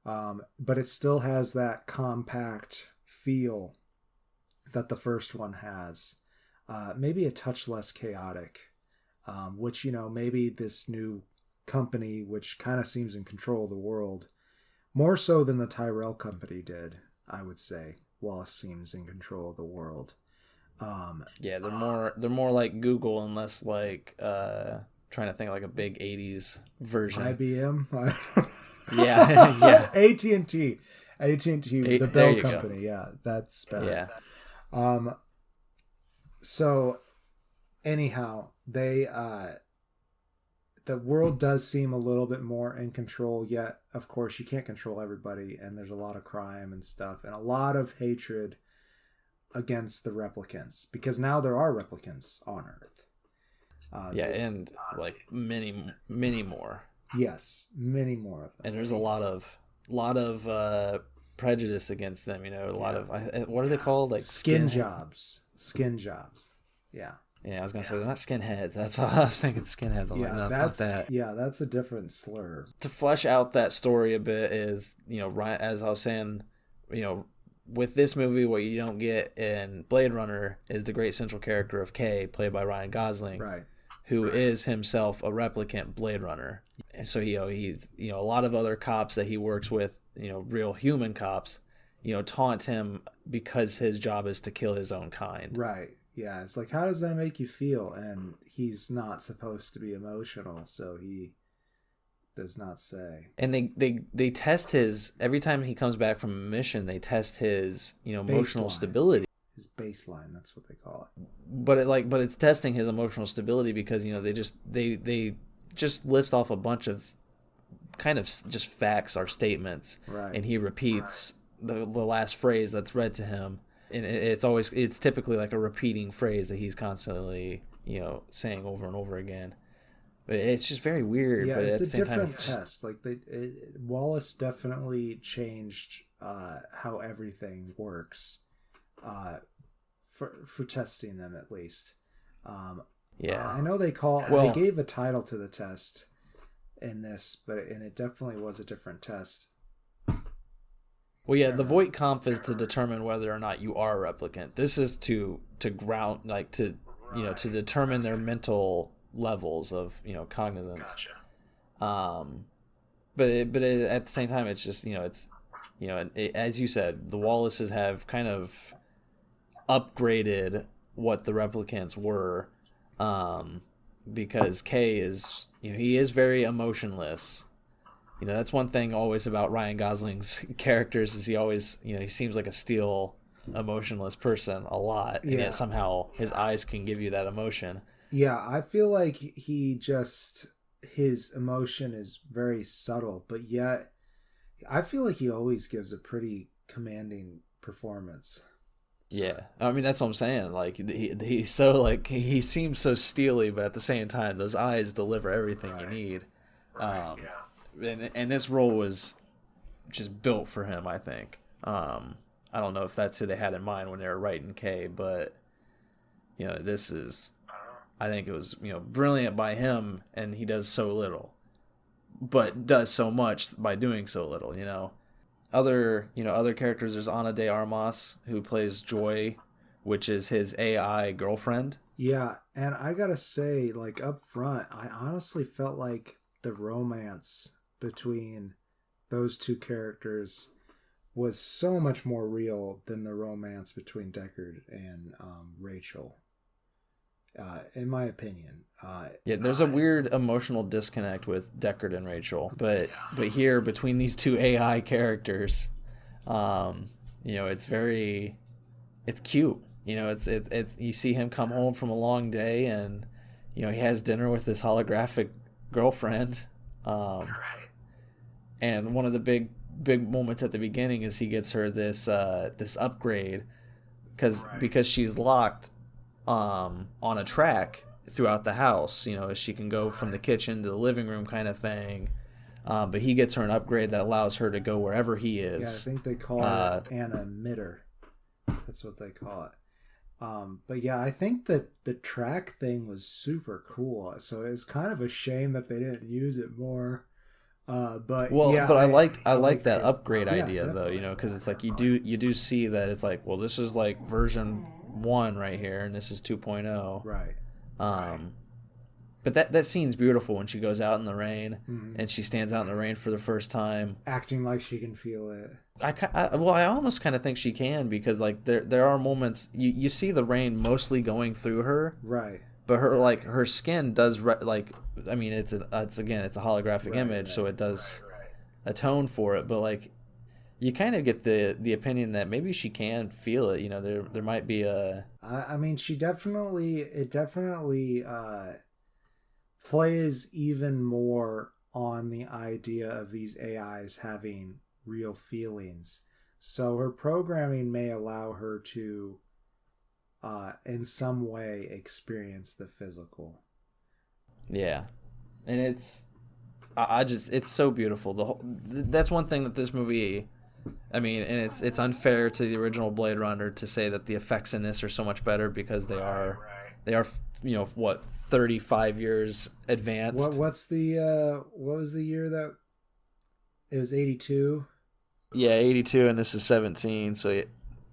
But it still has that compact feel that the first one has. Maybe a touch less chaotic. Which, maybe this new company, which kind of seems in control of the world, more so than the Tyrell Company did, I would say. Wallace seems in control of the world. Yeah, they're more like Google and less like trying to think like a big 80s version. IBM? Yeah. AT&T, the Bell Company. Go. Yeah, that's better. Yeah. So anyhow, the world does seem a little bit more in control, yet of course you can't control everybody, and there's a lot of crime and stuff, and a lot of hatred against the replicants, because now there are replicants on Earth. And like many more. Yes, many more of them. And there's a lot of prejudice against them. A lot of what are they called? Like skin jobs. Yeah. Yeah, I was gonna say they're not skinheads. That's what I was thinking. Skinheads. I'm like, no, it's not that. Yeah, that's a different slur. To flesh out that story a bit is, as I was saying, with this movie, what you don't get in Blade Runner is the great central character of K, played by Ryan Gosling, right? who is himself a replicant Blade Runner. And so, he's, a lot of other cops that he works with, real human cops, taunt him because his job is to kill his own kind. Right. Yeah. It's like, how does that make you feel? And he's not supposed to be emotional, so he does not say. And they test his, every time he comes back from a mission, they test his, emotional stability. His baseline, that's what they call it. But it's testing his emotional stability because, they just list off a bunch of kind of just facts or statements. Right. And he repeats the last phrase that's read to him. And it's typically like a repeating phrase that he's constantly, saying over and over again. But it's just very weird. Yeah, but it's at the a same time, different test. Like Wallace definitely changed how everything works, for testing them at least. Yeah, I know they gave a title to the test in this, and it definitely was a different test. Well, yeah, the Voight comp is to determine whether or not you are a replicant. This is to ground, like to determine their mental levels of cognizance. Gotcha. But at the same time, it's just as you said, the Wallaces have kind of upgraded what the replicants were, because K is he is very emotionless. That's one thing always about Ryan Gosling's characters is he always he seems like a steel, emotionless person a lot, and yet somehow his eyes can give you that emotion. Yeah, I feel like his emotion is very subtle, but yet I feel like he always gives a pretty commanding performance. Yeah, I mean that's what I'm saying. Like he's so he seems so steely, but at the same time, those eyes deliver everything you need. Yeah. And this role was just built for him, I think. I don't know if that's who they had in mind when they were writing K, but this is, I think it was brilliant by him, and he does so little, but does so much by doing so little. Other characters. There's Ana de Armas, who plays Joy, which is his AI girlfriend. Yeah, and I gotta say, like up front, I honestly felt like the romance between those two characters was so much more real than the romance between Deckard and Rachel, in my opinion. There's a weird emotional disconnect with Deckard and Rachel, but here between these two AI characters, it's cute. It's you see him come home from a long day, and he has dinner with this holographic girlfriend. And one of the big moments at the beginning is he gets her this upgrade because she's locked on a track throughout the house. She can go from the kitchen to the living room kind of thing. But he gets her an upgrade that allows her to go wherever he is. Yeah, I think they call it an emitter. That's what they call it. But yeah, I think that the track thing was super cool. So it's kind of a shame that they didn't use it more. But I like that upgrade idea definitely. Though, because it's like you do see that it's like, well, this is like version 1 right here, and this is 2.0. Right. But that scene's beautiful when she goes out in the rain, and she stands out in the rain for the first time, acting like she can feel it. I almost kind of think she can, because like there are moments you see the rain mostly going through her, right? But her skin does I mean it's a holographic image, so it does atone for it. But like you kind of get the opinion that maybe she can feel it. There might be a. I mean, it definitely plays even more on the idea of these AIs having real feelings. So her programming may allow her to, in some way, experience the physical. Yeah, and it's so beautiful. That's one thing that this movie. I mean, and it's unfair to the original Blade Runner to say that the effects in this are so much better, because they are 35 years advanced. What was the year that it was? 82. Yeah, 82, and this is 17. So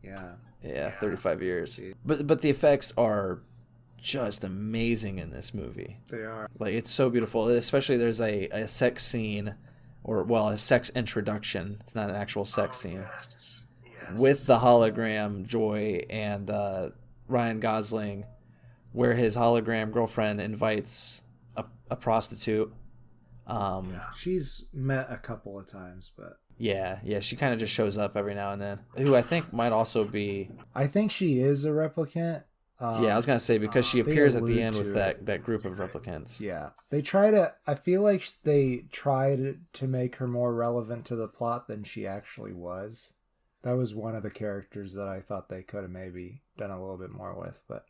yeah, 35 years. But the effects are just amazing in this movie. They are. Like, it's so beautiful. Especially there's a sex scene, or, well, a sex introduction. It's not an actual sex scene. Yes. With the hologram Joy and Ryan Gosling, where his hologram girlfriend invites a prostitute. She's met a couple of times, but Yeah, she kind of just shows up every now and then. Who I think might also be... I think she is a replicant. Yeah, I was going to say, because she they appears at the allude end with to that group of replicants. Yeah. They try to... I feel like they tried to make her more relevant to the plot than she actually was. That was one of the characters that I thought they could have maybe done a little bit more with, but...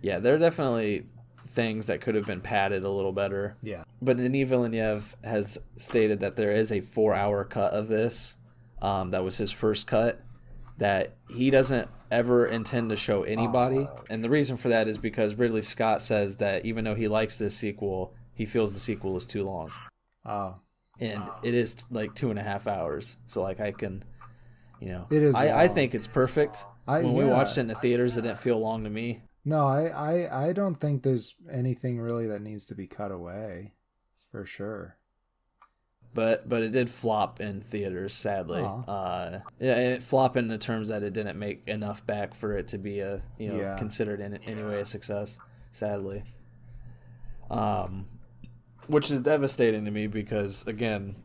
Yeah, there are definitely things that could have been padded a little better. Yeah. But Denis Villeneuve has stated that there is a 4-hour cut of this. That was his first cut. That he doesn't ever intend to show anybody. And the reason for that is because Ridley Scott says that even though he likes this sequel, he feels the sequel is too long. Oh. And it is like 2.5 hours. So like I can, It is I long. think it's perfect. When we yeah. watched it in the theaters, it didn't feel long to me. No, I don't think there's anything really that needs to be cut away, for sure. But it did flop in theaters, sadly. It flopped in the terms that it didn't make enough back for it to be considered in any way a success, sadly. Which is devastating to me because, again,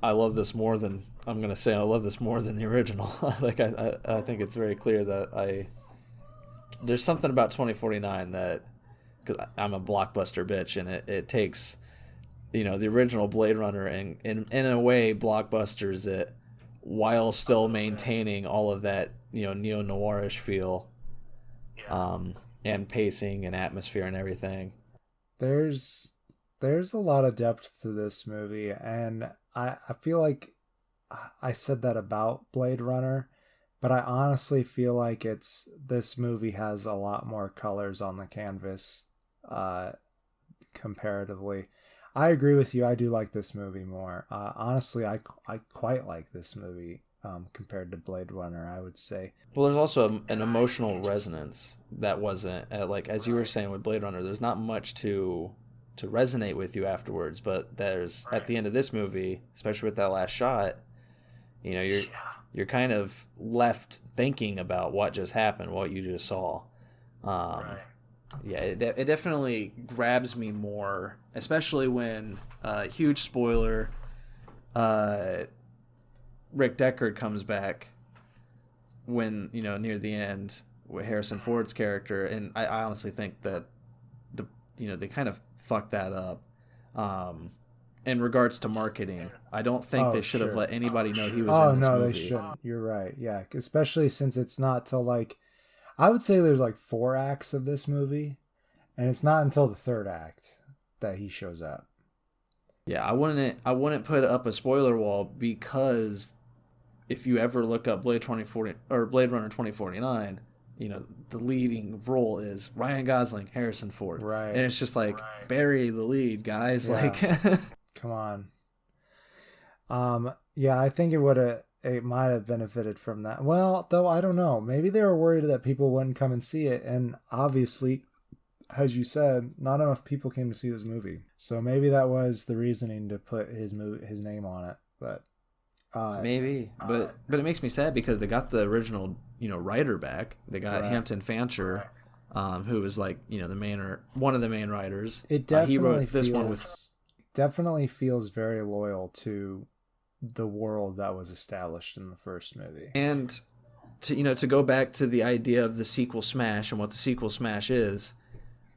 I love this more than the original. Like I think it's very clear that there's something about 2049 that, because I'm a blockbuster bitch, and it takes, the original Blade Runner and in a way blockbusters it while still maintaining all of that, neo-noirish feel, and pacing and atmosphere and everything. There's a lot of depth to this movie, and I feel like I said that about Blade Runner, but I honestly feel like this movie has a lot more colors on the canvas, comparatively. I agree with you. I do like this movie more. Honestly, I quite like this movie compared to Blade Runner, I would say. Well, there's also an emotional resonance that wasn't, like, as you were saying with Blade Runner, there's not much to resonate with you afterwards, but there's, at the end of this movie, especially with that last shot, you're kind of left thinking about what just happened, what you just saw. Yeah, it definitely grabs me more, especially when, huge spoiler, Rick Deckard comes back when, near the end with Harrison Ford's character, and I honestly think that they kind of fucked that up. In regards to marketing, I don't think they should have let anybody know he was in this movie. They shouldn't. You're right. Yeah, especially since it's not till I would say there's 4 acts of this movie, and it's not until the 3rd act that he shows up. Yeah, I wouldn't put up a spoiler wall, because if you ever look up Blade Runner 2049, the leading role is Ryan Gosling, Harrison Ford. Right. And it's just bury the lead, guys. Yeah. Come on. Yeah, I think it might have benefited from that. Well, though, I don't know. Maybe they were worried that people wouldn't come and see it, and obviously, as you said, not enough people came to see this movie. So maybe that was the reasoning to put his name on it. But maybe, but it makes me sad because they got the original, writer back. They got Hampton Fancher, who was one of the main writers. It definitely he wrote this one definitely feels very loyal to the world that was established in the first movie. And to go back to the idea of the sequel smash and what the sequel smash is,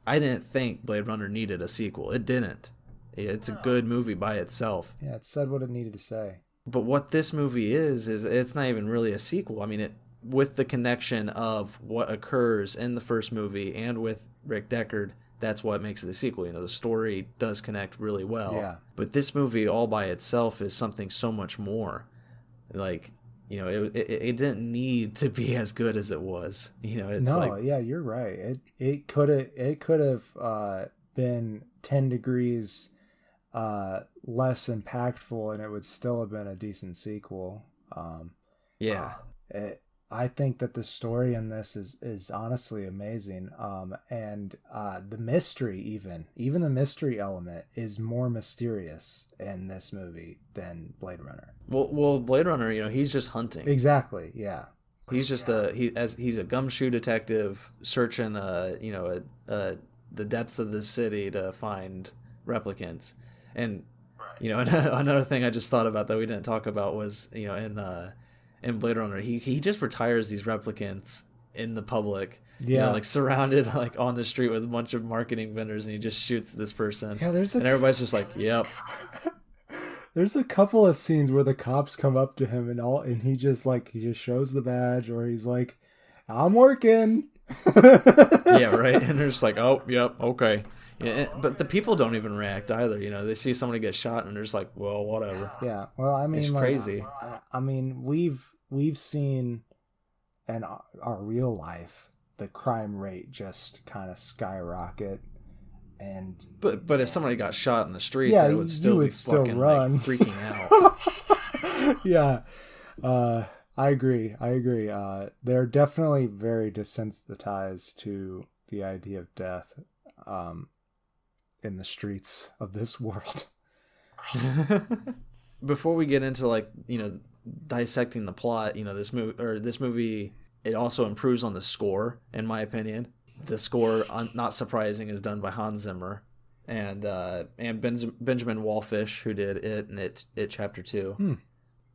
I didn't think Blade Runner needed a sequel. It didn't. It's a good movie by itself. Yeah, it said what it needed to say. But what this movie is it's not even really a sequel. I mean, with the connection of what occurs in the first movie and with Rick Deckard, that's what makes it a sequel. The story does connect really well. Yeah. But this movie all by itself is something so much more. It didn't need to be as good as it was. Yeah, you're right. It could have been 10 degrees less impactful, and it would still have been a decent sequel. I think that the story in this is honestly amazing. And the mystery, even the mystery element, is more mysterious in this movie than Blade Runner. Well, Blade Runner, he's just hunting. Exactly. Yeah. He's just he's a gumshoe detective searching the depths of the city to find replicants. And another thing I just thought about that we didn't talk about was in Blade Runner he just retires these replicants in the public. Yeah. Like surrounded like on the street with a bunch of marketing vendors, and he just shoots this person. Yeah, and everybody's just like, yep. There's a couple of scenes where the cops come up to him and he just shows the badge, or he's like, I'm working. Yeah, right. And they're just like, oh, yep, okay. Yeah, but the people don't even react either. They see somebody get shot and they're just like, well, whatever. Yeah. Well, I mean, it's crazy. I mean, we've seen in our real life the crime rate just kind of skyrocket. And but if somebody got shot in the streets, I would still be fucking run. Like, freaking out. Yeah, I agree. They're definitely very desensitized to the idea of death in the streets of this world. Before we get into dissecting the plot, this movie, it also improves on the score, in my opinion. The score, not surprising, is done by Hans Zimmer and Benjamin Wallfish, who did It and It Chapter 2.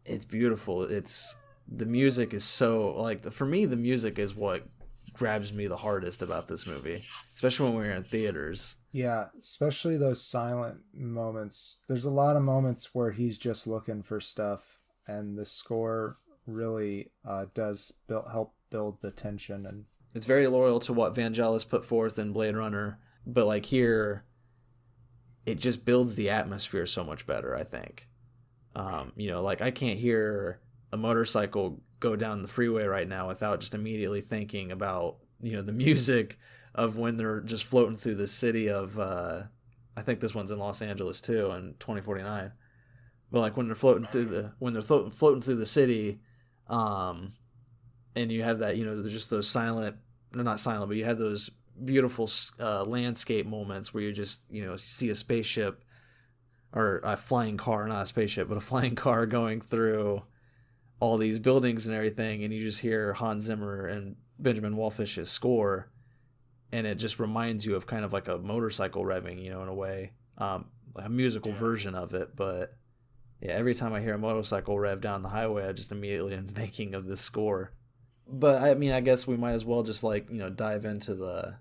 It's beautiful. The music is so, for me, the music is what grabs me the hardest about this movie, especially when we were in theaters. Yeah, especially those silent moments. There's a lot of moments where he's just looking for stuff, and the score really does help build the tension. And it's very loyal to what Vangelis put forth in Blade Runner, but here, it just builds the atmosphere so much better, I think. I can't hear a motorcycle go down the freeway right now without just immediately thinking about, the music of when they're just floating through the city of, I think this one's in Los Angeles too, in 2049. But when they're floating through the city, and you have that, just those not silent, but you have those beautiful landscape moments where you just, see a spaceship or a flying car, not a spaceship, but a flying car going through all these buildings and everything. And you just hear Hans Zimmer and Benjamin Wallfish's score. And it just reminds you of kind of like a motorcycle revving, in a way, a musical version of it. But yeah, every time I hear a motorcycle rev down the highway, I just immediately am thinking of this score. But I mean, I guess we might as well just dive into the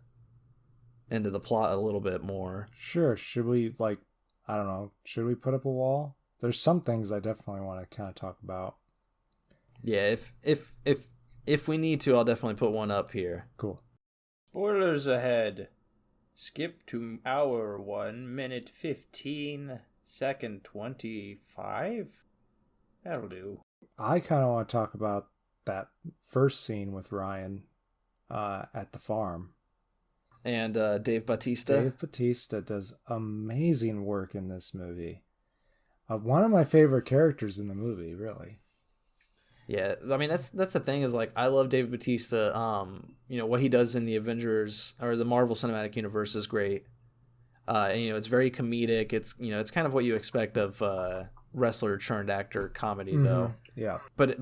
plot a little bit more. Sure. Should we I don't know, should we put up a wall? There's some things I definitely want to kind of talk about. Yeah, if we need to, I'll definitely put one up here. Cool. Spoilers ahead. Skip to hour 1 minute 15 second 25. That'll do. I kind of want to talk about that first scene with Ryan at the farm. And Dave Bautista. Dave Bautista does amazing work in this movie. One of my favorite characters in the movie, really. Yeah, I mean that's the thing is I love Dave Bautista. What he does in the Avengers or the Marvel Cinematic Universe is great. And it's very comedic. It's kind of what you expect of wrestler turned actor comedy, though. Yeah. But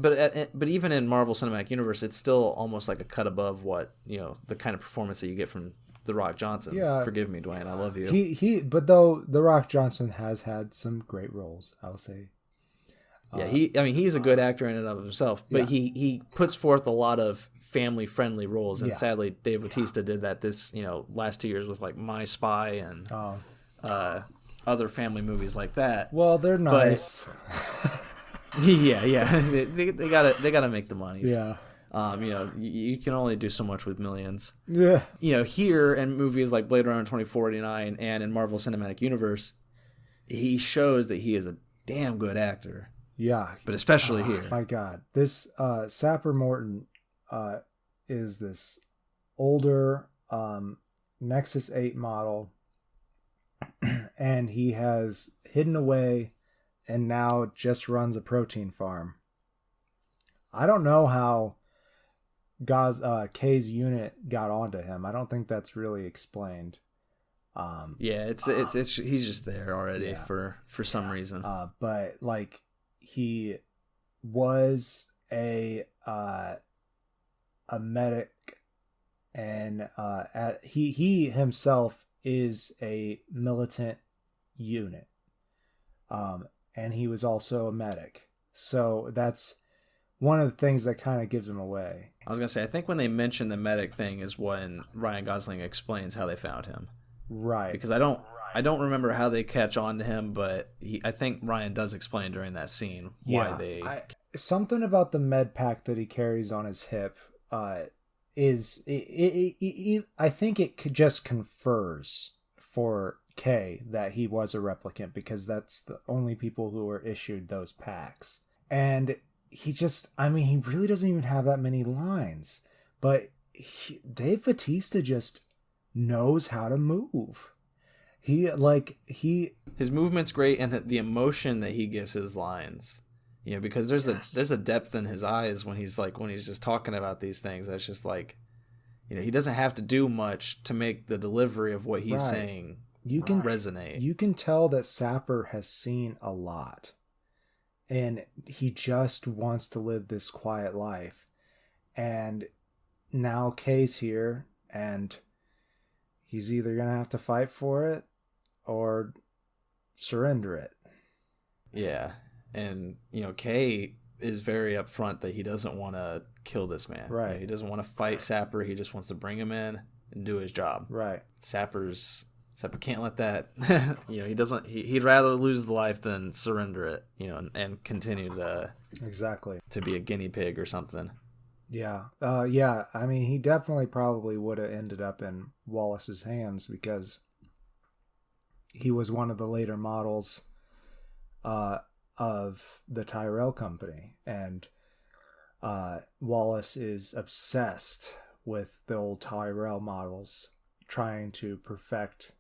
even in Marvel Cinematic Universe, it's still almost like a cut above what the kind of performance that you get from The Rock Johnson. Yeah. Forgive me, Dwayne. I love you. But though The Rock Johnson has had some great roles, I will say. Yeah, he's a good actor in and of himself, but he puts forth a lot of family-friendly roles, and sadly, Dave Bautista did that this last 2 years with My Spy and other family movies like that. Well, they're nice. Yeah, they gotta make the money. Yeah. You can only do so much with millions. Yeah. Here in movies like Blade Runner 2049 and in Marvel Cinematic Universe, he shows that he is a damn good actor. Yeah. But especially here. My God. This Sapper Morton is this older Nexus 8 model, and he has hidden away and now just runs a protein farm. I don't know how K's unit got onto him. I don't think that's really explained. Yeah, it's he's just there already for some reason. But like he was a medic, and he himself is a militant unit. And he was also a medic. So that's one of the things that kind of gives him away. I was going to say, I think when they mention the medic thing is when Ryan Gosling explains how they found him. Right. Because I don't remember how they catch on to him, but I think Ryan does explain during that scene why they... something about the med pack that he carries on his hip is... I think it just confers for K that he was a replicant, because that's the only people who were issued those packs. And he just, I mean, he really doesn't even have that many lines, but Dave Bautista just knows how to move. His movement's great, and the emotion that he gives his lines, you know, because there's a depth in his eyes when he's just talking about these things that's just like, you know, he doesn't have to do much to make the delivery of what he's saying resonate. You can tell that Sapper has seen a lot, and he just wants to live this quiet life. And now Kay's here, and he's either gonna have to fight for it or surrender it. Yeah, and you know, Kay is very upfront that he doesn't want to kill this man. Right. You know, he doesn't want to fight Sapper. He just wants to bring him in and do his job. Right. Sapper can't let that. You know, he doesn't. He'd rather lose the life than surrender it. You know, and continue to be a guinea pig or something. Yeah. Yeah. I mean, he definitely probably would have ended up in Wallace's hands, because he was one of the later models of the Tyrell Company, and Wallace is obsessed with the old Tyrell models, trying to perfect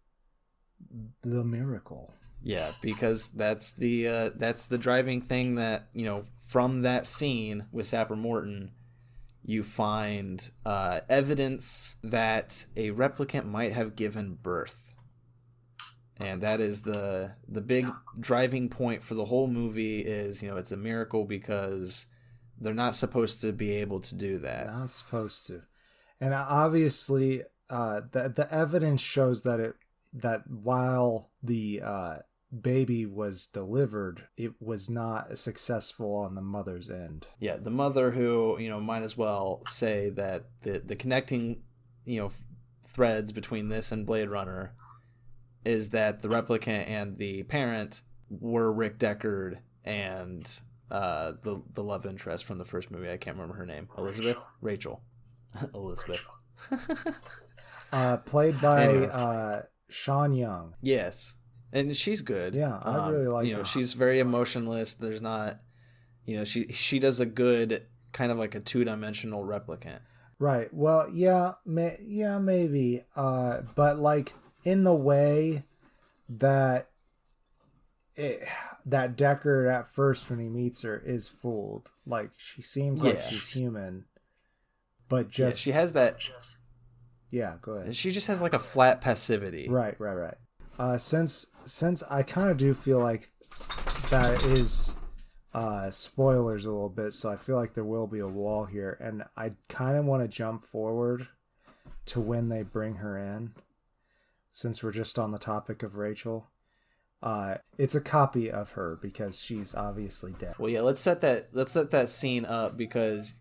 the miracle. Yeah, because that's the driving thing that, you know, from that scene with Sapper Morton, you find evidence that a replicant might have given birth. And that is the big driving point for the whole movie is, you know, it's a miracle because they're not supposed to be able to do that. Not supposed to. And obviously, the evidence shows that while the baby was delivered, it was not successful on the mother's end. Yeah, the mother, who, you know, might as well say that the connecting, you know, threads between this and Blade Runner is that the replicant and the parent were Rick Deckard and the love interest from the first movie. I can't remember her name. Rachel. Elizabeth. Played by Sean Young. Yes. And she's good. Yeah, I really like her. You know, she's very emotionless. There's not, you know, she does a good kind of like a two-dimensional replicant. Right. Well, yeah, maybe. But like in the way that Deckard at first when he meets her is fooled. Like she seems like she's human, but just she has that. Yeah, go ahead. She just has like a flat passivity. Right. Since I kind of do feel like that is spoilers a little bit, so I feel like there will be a wall here, and I kind of want to jump forward to when they bring her in, since we're just on the topic of Rachel. It's a copy of her because she's obviously dead. Well, yeah, let's set that scene up because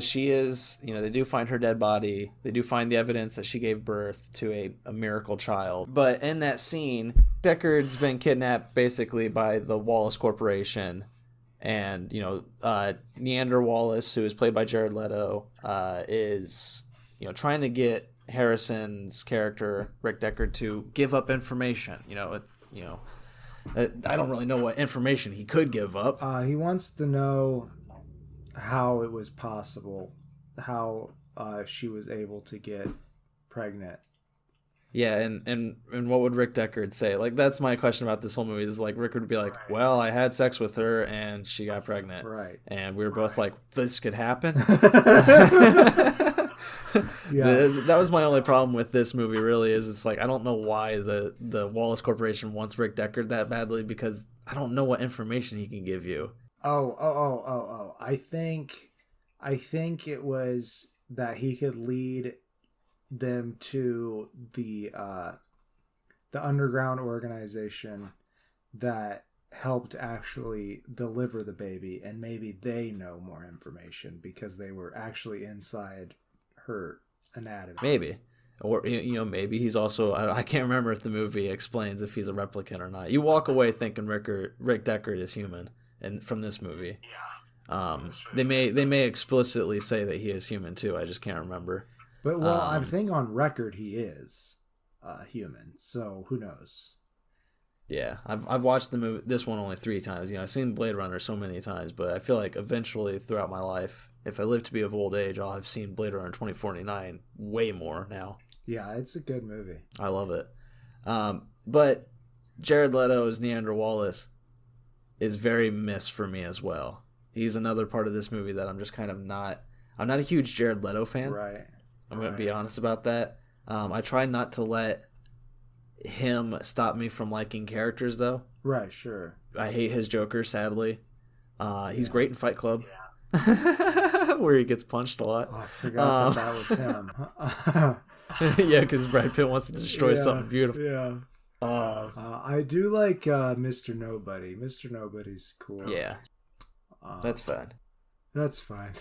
she is, you know, they do find her dead body. They do find the evidence that she gave birth to a miracle child. But in that scene, Deckard's been kidnapped basically by the Wallace Corporation, and, you know, Neander Wallace, who is played by Jared Leto, is, you know, trying to get Harrison's character Rick Deckard to give up information. I don't really know what information he could give up. He wants to know how it was possible, how she was able to get pregnant Yeah, and what would Rick Deckard say? Like, that's my question about this whole movie. Is like Rick would be like, "Well, I had sex with her and she got pregnant." Right. And we were both like, "This could happen." Yeah. That was my only problem with this movie. Really, is it's like I don't know why the Wallace Corporation wants Rick Deckard that badly, because I don't know what information he can give you. Oh. I think it was that he could lead them to the underground organization that helped actually deliver the baby, and maybe they know more information because they were actually inside her anatomy. Maybe. Or, maybe he's also... I can't remember if the movie explains if he's a replicant or not. You walk away thinking Rick Deckard is human, and from this movie. They may explicitly say that he is human too. I just can't remember. But I think on record he is human. So who knows? Yeah, I've watched this one only 3 times. I've seen Blade Runner so many times, but I feel like eventually throughout my life, if I live to be of old age, I'll have seen Blade Runner 2049 way more now. Yeah, it's a good movie. I love it. But Jared Leto's Neander Wallace is very missed for me as well. He's another part of this movie that I'm just kind of not... I'm not a huge Jared Leto fan. Right. I'm going to be honest about that. I try not to let him stop me from liking characters, though. Right, sure. I hate his Joker, sadly. He's great in Fight Club. Yeah. Where he gets punched a lot. Oh, I forgot that was him. Yeah, because Brad Pitt wants to destroy something beautiful. Yeah. I do like Mr. Nobody. Mr. Nobody's cool. Yeah. That's fine. That's fine.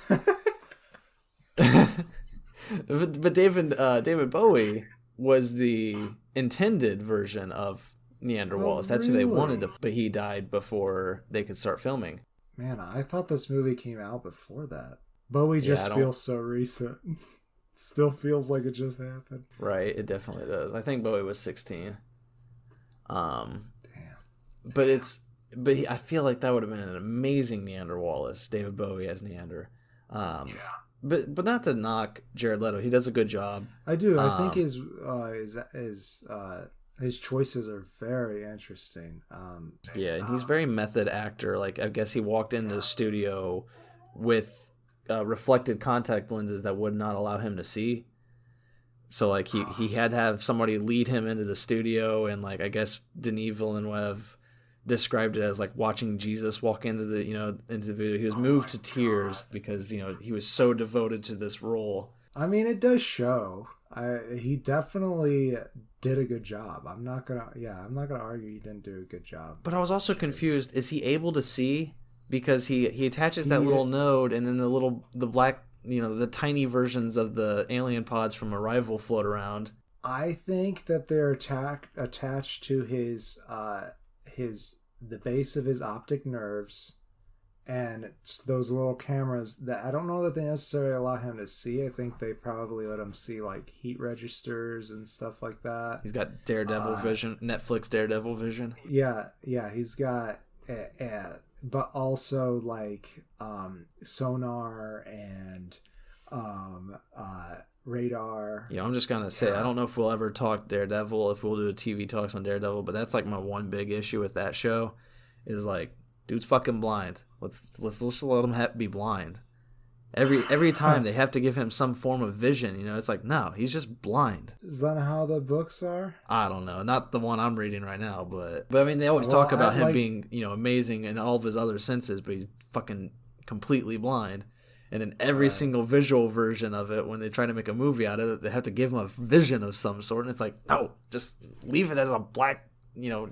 But David Bowie was the intended version of Neander Wallace. That's who they wanted to, but he died before they could start filming. Man, I thought this movie came out before that. Bowie just feels so recent. It still feels like it just happened. Right, it definitely does. I think Bowie was 16. Damn. But I feel like that would have been an amazing Neander Wallace, David Bowie as Neander. But not to knock Jared Leto, he does a good job. I do. I think his choices are very interesting. Yeah, and he's a very method actor. Like, I guess he walked into the studio with reflected contact lenses that would not allow him to see. So, like, he had to have somebody lead him into the studio, and, like, I guess Denis Villeneuve described it as like watching Jesus walk into the video. He was moved to tears because he was so devoted to this role. I mean, it does show. He definitely did a good job. I'm not gonna argue he didn't do a good job. But I was also confused. Is he able to see? Because he attaches that little node, and then the black, the tiny versions of the alien pods from Arrival float around. I think that they're attached to the base of his optic nerves, and those little cameras that I don't know that they necessarily allow him to see. I think they probably let him see like heat registers and stuff like that. He's got Daredevil vision, Netflix Daredevil vision. Yeah, he's got but also like sonar and radar. I'm just gonna say, I don't know if we'll ever talk Daredevil, if we'll do a TV talks on Daredevil, but that's like my one big issue with that show is like, dude's fucking blind. Let's just let him be blind. Every time they have to give him some form of vision. It's like, no, he's just blind. Is that how the books are? I don't know, not the one I'm reading right now, but I mean, they always talk about him being amazing in all of his other senses, but he's fucking completely blind. And in every single visual version of it, when they try to make a movie out of it, they have to give him a vision of some sort. And it's like, no, just leave it as a black,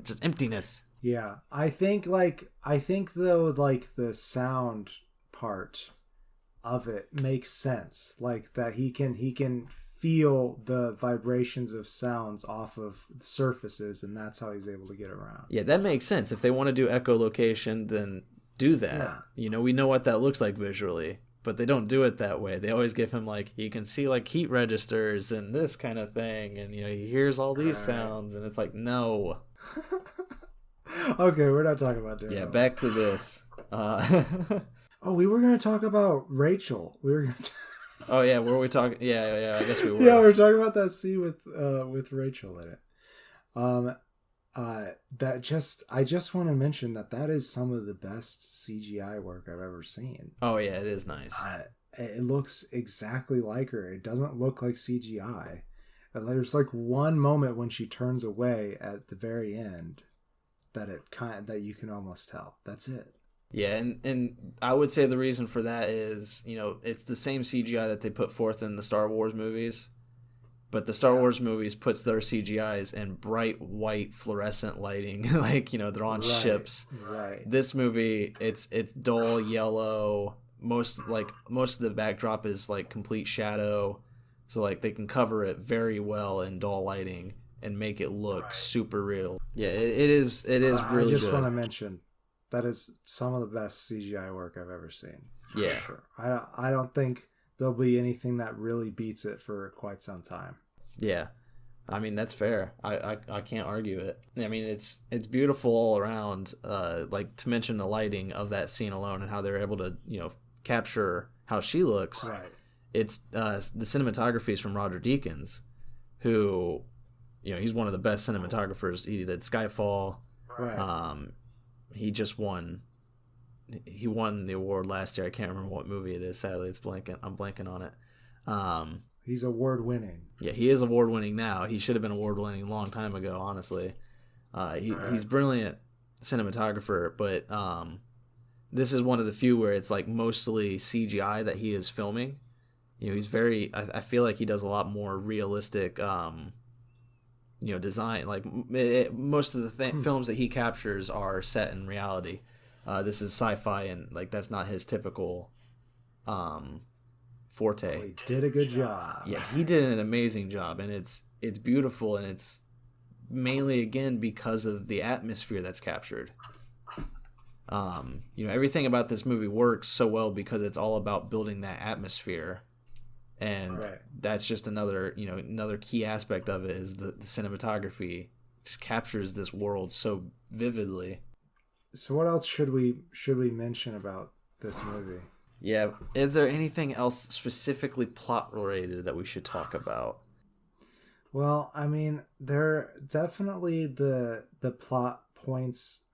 just emptiness. Yeah. I think though, like the sound part of it makes sense. Like that he can feel the vibrations of sounds off of surfaces, and that's how he's able to get around. Yeah, that makes sense. If they want to do echolocation, then do that. Yeah. We know what that looks like visually. But they don't do it that way. They always give him, like, he can see, like, heat registers and this kind of thing. And, he hears all these sounds. And it's like, no. Okay, we're not talking about Daredevil. Yeah, back to this. We were going to talk about Rachel. We were going to... Oh yeah, were we talking? Yeah. I guess we were. Yeah, we're talking about that scene with Rachel in it. I just want to mention that is some of the best CGI work I've ever seen. Oh yeah, it is nice. It looks exactly like her. It doesn't look like CGI. And there's like one moment when she turns away at the very end that you can almost tell. That's it. Yeah, and I would say the reason for that is, it's the same CGI that they put forth in the Star Wars movies, but the Star Wars movies puts their CGIs in bright white fluorescent lighting, like, they're on ships. Right. This movie, it's dull yellow. Most of the backdrop is like complete shadow, so like they can cover it very well in dull lighting and make it look super real. Yeah, it is really good. I just want to mention that is some of the best CGI work I've ever seen. Yeah. For sure. I don't think there'll be anything that really beats it for quite some time. Yeah. I mean, that's fair. I can't argue it. I mean, it's beautiful all around. Like, to mention the lighting of that scene alone and how they're able to, capture how she looks. Right. It's the cinematography is from Roger Deakins, who, he's one of the best cinematographers. He did Skyfall. Right. He just won. He won the award last year. I can't remember what movie it is. Sadly, I'm blanking on it. He's award winning. Yeah, he is award winning now. He should have been award winning a long time ago. Honestly, he's brilliant cinematographer. But this is one of the few where it's like mostly CGI that he is filming. He's very. I feel like he does a lot more realistic. Design. Like most of the films that he captures are set in reality. This is sci-fi, and like that's not his typical forte. Well, he did a good job. Yeah, he did an amazing job, and it's beautiful, and it's mainly again because of the atmosphere that's captured. Everything about this movie works so well because it's all about building that atmosphere. And that's just another key aspect of it is the cinematography just captures this world so vividly. So what else should we mention about this movie? Yeah, is there anything else specifically plot related that we should talk about? Well, I mean, there definitely the plot points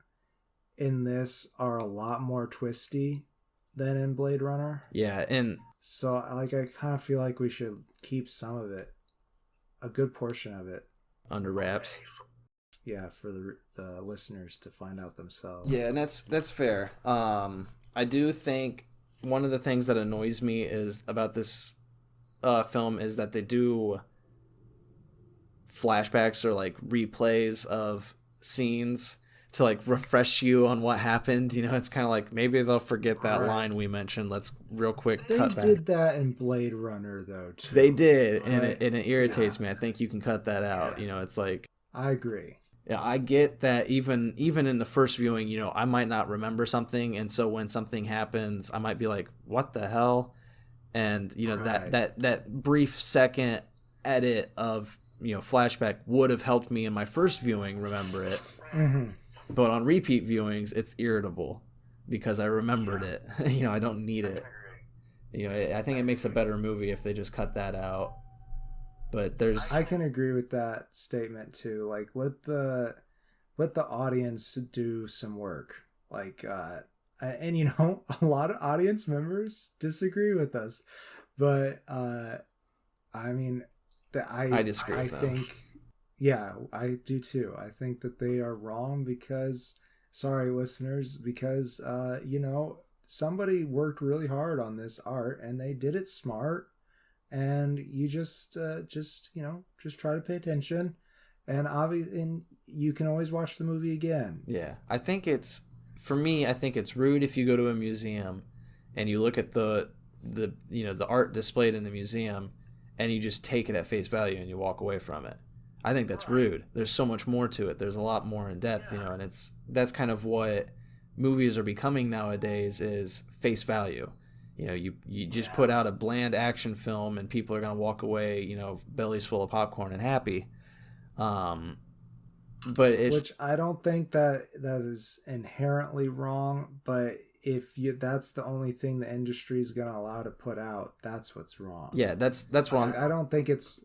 in this are a lot more twisty than in Blade Runner. Yeah, and so like I kind of feel like we should keep some of it, a good portion of it, under wraps. Yeah, for the listeners to find out themselves. Yeah, and that's fair. I do think one of the things that annoys me is about this film is that they do flashbacks or like replays of scenes to like refresh you on what happened. It's kind of like maybe they'll forget that line we mentioned. Let's real quick cut back. They did that in Blade Runner though too. They did, and it irritates me. I think you can cut that out. It's like I agree. Yeah, I get that even in the first viewing, I might not remember something, and so when something happens, I might be like, "What the hell?" And that brief second edit of flashback would have helped me in my first viewing remember it. Mm-hmm. But on repeat viewings, it's irritable because I remembered it. I don't need it. I think it makes a better movie if they just cut that out. But I can agree with that statement too. Like let the audience do some work. Like and a lot of audience members disagree with us, but I mean I disagree with them. Yeah, I do too. I think that they are wrong because, sorry listeners, because somebody worked really hard on this art and they did it smart, and you just try to pay attention, and you can always watch the movie again. Yeah, I think it's rude if you go to a museum and you look at the art displayed in the museum and you just take it at face value and you walk away from it. I think that's rude. There's so much more to it. There's a lot more in depth, and that's kind of what movies are becoming nowadays is face value. You just put out a bland action film and people are going to walk away, bellies full of popcorn and happy. But which I don't think that is inherently wrong, but if that's the only thing the industry is going to allow to put out, that's what's wrong. Yeah, that's wrong. I don't think it's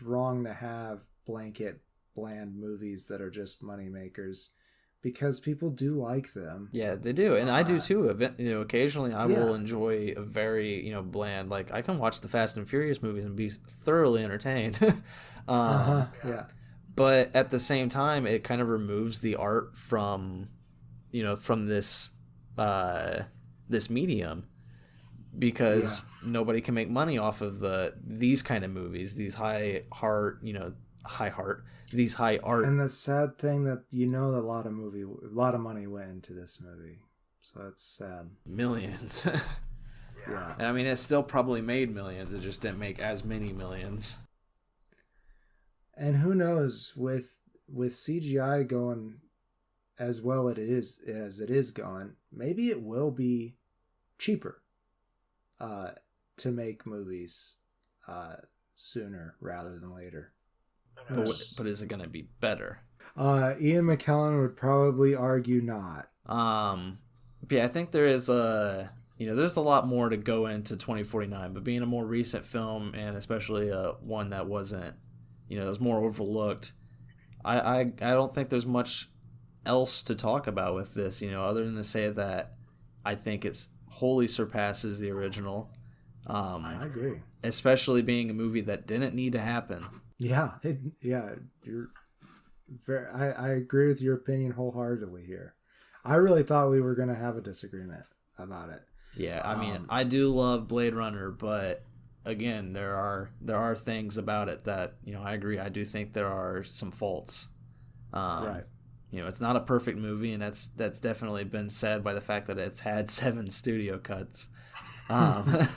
wrong to have blanket bland movies that are just money makers, because people do like them. Yeah, they do, and I do too. Occasionally I will enjoy a very bland. Like I can watch the Fast and Furious movies and be thoroughly entertained. Yeah. But at the same time, it kind of removes the art from this this medium, because nobody can make money off of these kind of movies, these high art. And the sad thing that a lot of money went into this movie, so it's sad. Millions. Yeah. I mean, it still probably made millions. It just didn't make as many millions. And who knows, with CGI going as well as it is going, maybe it will be cheaper to make movies sooner rather than later. But is it going to be better? Ian McKellen would probably argue not. Yeah, I think there is there's a lot more to go into 2049, but being a more recent film, and especially one that wasn't, that was more overlooked, I don't think there's much else to talk about with this, other than to say that I think it's wholly surpasses the original. I agree. Especially being a movie that didn't need to happen. Yeah, I agree with your opinion wholeheartedly here. I really thought we were going to have a disagreement about it. Yeah, I mean, I do love Blade Runner, but again, there are things about it that, I agree. I do think there are some faults. Right. It's not a perfect movie, and that's definitely been said by the fact that it's had 7 studio cuts. But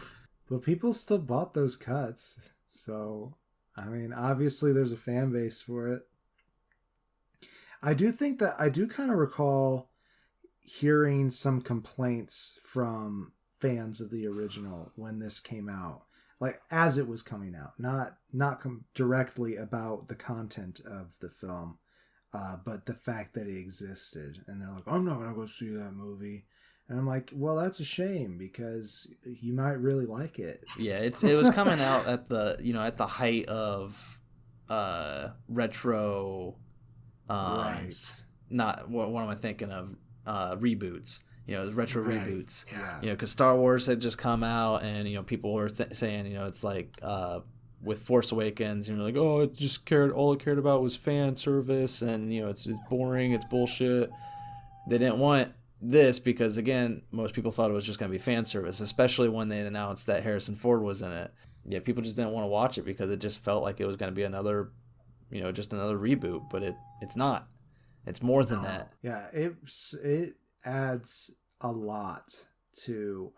people still bought those cuts, so I mean, obviously there's a fan base for it. I do kind of recall hearing some complaints from fans of the original when this came out, like as it was coming out, not directly about the content of the film, but the fact that it existed. And they're like, I'm not gonna go see that movie. And I'm like, well, that's a shame, because you might really like it. Yeah, it was coming out at the height of retro. Right. Not what am I thinking of? Reboots. Retro reboots. Yeah. Because Star Wars had just come out, and people were saying, it's like with Force Awakens, like, oh, all it cared about was fan service, and it's boring, it's bullshit. They didn't want this because, again, most people thought it was just going to be fan service, especially when they announced that Harrison Ford was in it. Yeah, people just didn't want to watch it because it just felt like it was going to be another, just another reboot, but it's not. It's more than that. Yeah, it adds a lot to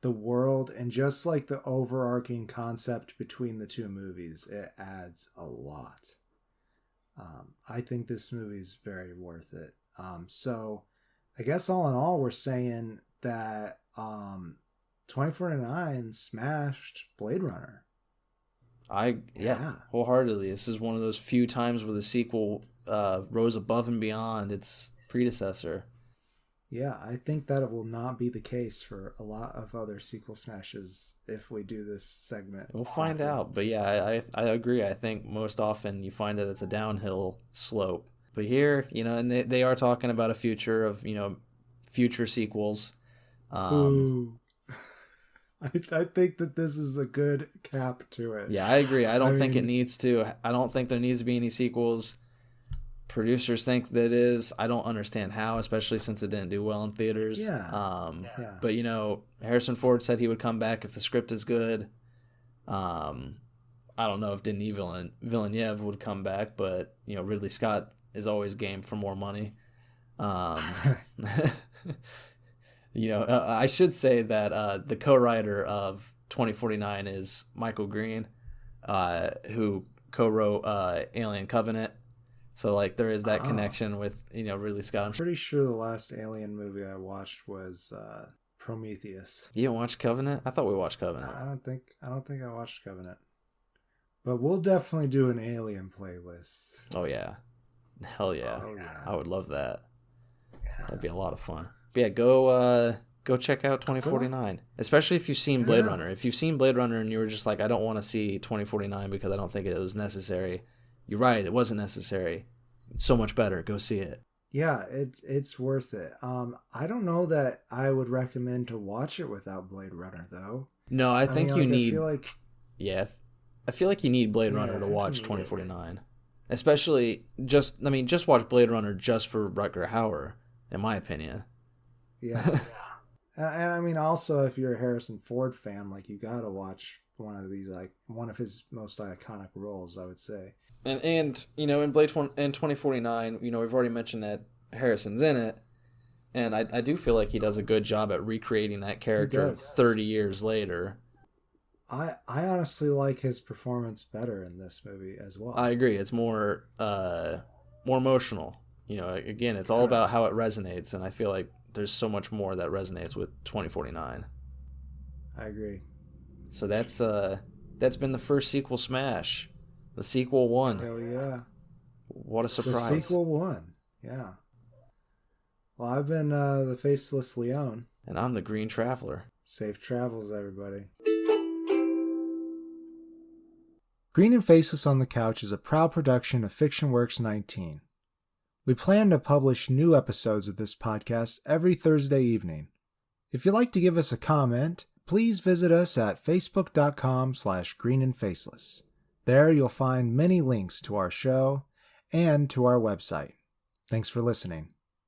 the world, and just like the overarching concept between the two movies, it adds a lot. I think this movie is very worth it. So I guess all in all, we're saying that 2049 smashed Blade Runner. Wholeheartedly. This is one of those few times where the sequel rose above and beyond its predecessor. Yeah, I think that it will not be the case for a lot of other sequel smashes if we do this segment. We'll find out. But yeah, I agree. I think most often you find that it's a downhill slope. But here, and they are talking about a future of, future sequels. Ooh. I think that this is a good cap to it. Yeah, I agree. I don't think it needs to. I don't think there needs to be any sequels. Producers think that it is. I don't understand how, especially since it didn't do well in theaters. Yeah. But, Harrison Ford said he would come back if the script is good. I don't know if Denis Villeneuve would come back, but, Ridley Scott is always game for more money. I should say that the co-writer of 2049 is Michael Green, who co-wrote Alien Covenant. So, there is that connection with, Ridley Scott. I'm pretty sure the last Alien movie I watched was Prometheus. You didn't watch Covenant? I thought we watched Covenant. I don't think I watched Covenant. But we'll definitely do an Alien playlist. Oh, yeah. Hell yeah. Oh, yeah. I would love that. That'd be a lot of fun. But yeah, go check out 2049. Especially if you've seen Blade Runner. If you've seen Blade Runner and you were just like, I don't want to see 2049 because I don't think it was necessary. You're right, it wasn't necessary. It's so much better. Go see it. Yeah, it's worth it. I don't know that I would recommend to watch it without Blade Runner though. No, I think you need. I feel like, yeah, I feel like you need Blade Runner to watch 2049. Especially just watch Blade Runner just for Rutger Hauer, in my opinion. Yeah. And I mean, also, if you're a Harrison Ford fan, like, you gotta watch one of his most iconic roles, I would say. And in 2049, we've already mentioned that Harrison's in it, and I do feel like he does a good job at recreating that character 30 years later. I honestly like his performance better in this movie as well. I agree. It's more emotional. Again, it's all about how it resonates, and I feel like there's so much more that resonates with 2049. I agree. So that's been the first sequel smash. The sequel won. Hell yeah. What a surprise. The sequel won. Yeah. Well, I've been the Faceless Leon. And I'm the Green Traveler. Safe travels, everybody. Green and Faceless on the Couch is a proud production of FictionWorks 19. We plan to publish new episodes of this podcast every Thursday evening. If you'd like to give us a comment, please visit us at facebook.com/greenandfaceless. There you'll find many links to our show and to our website. Thanks for listening.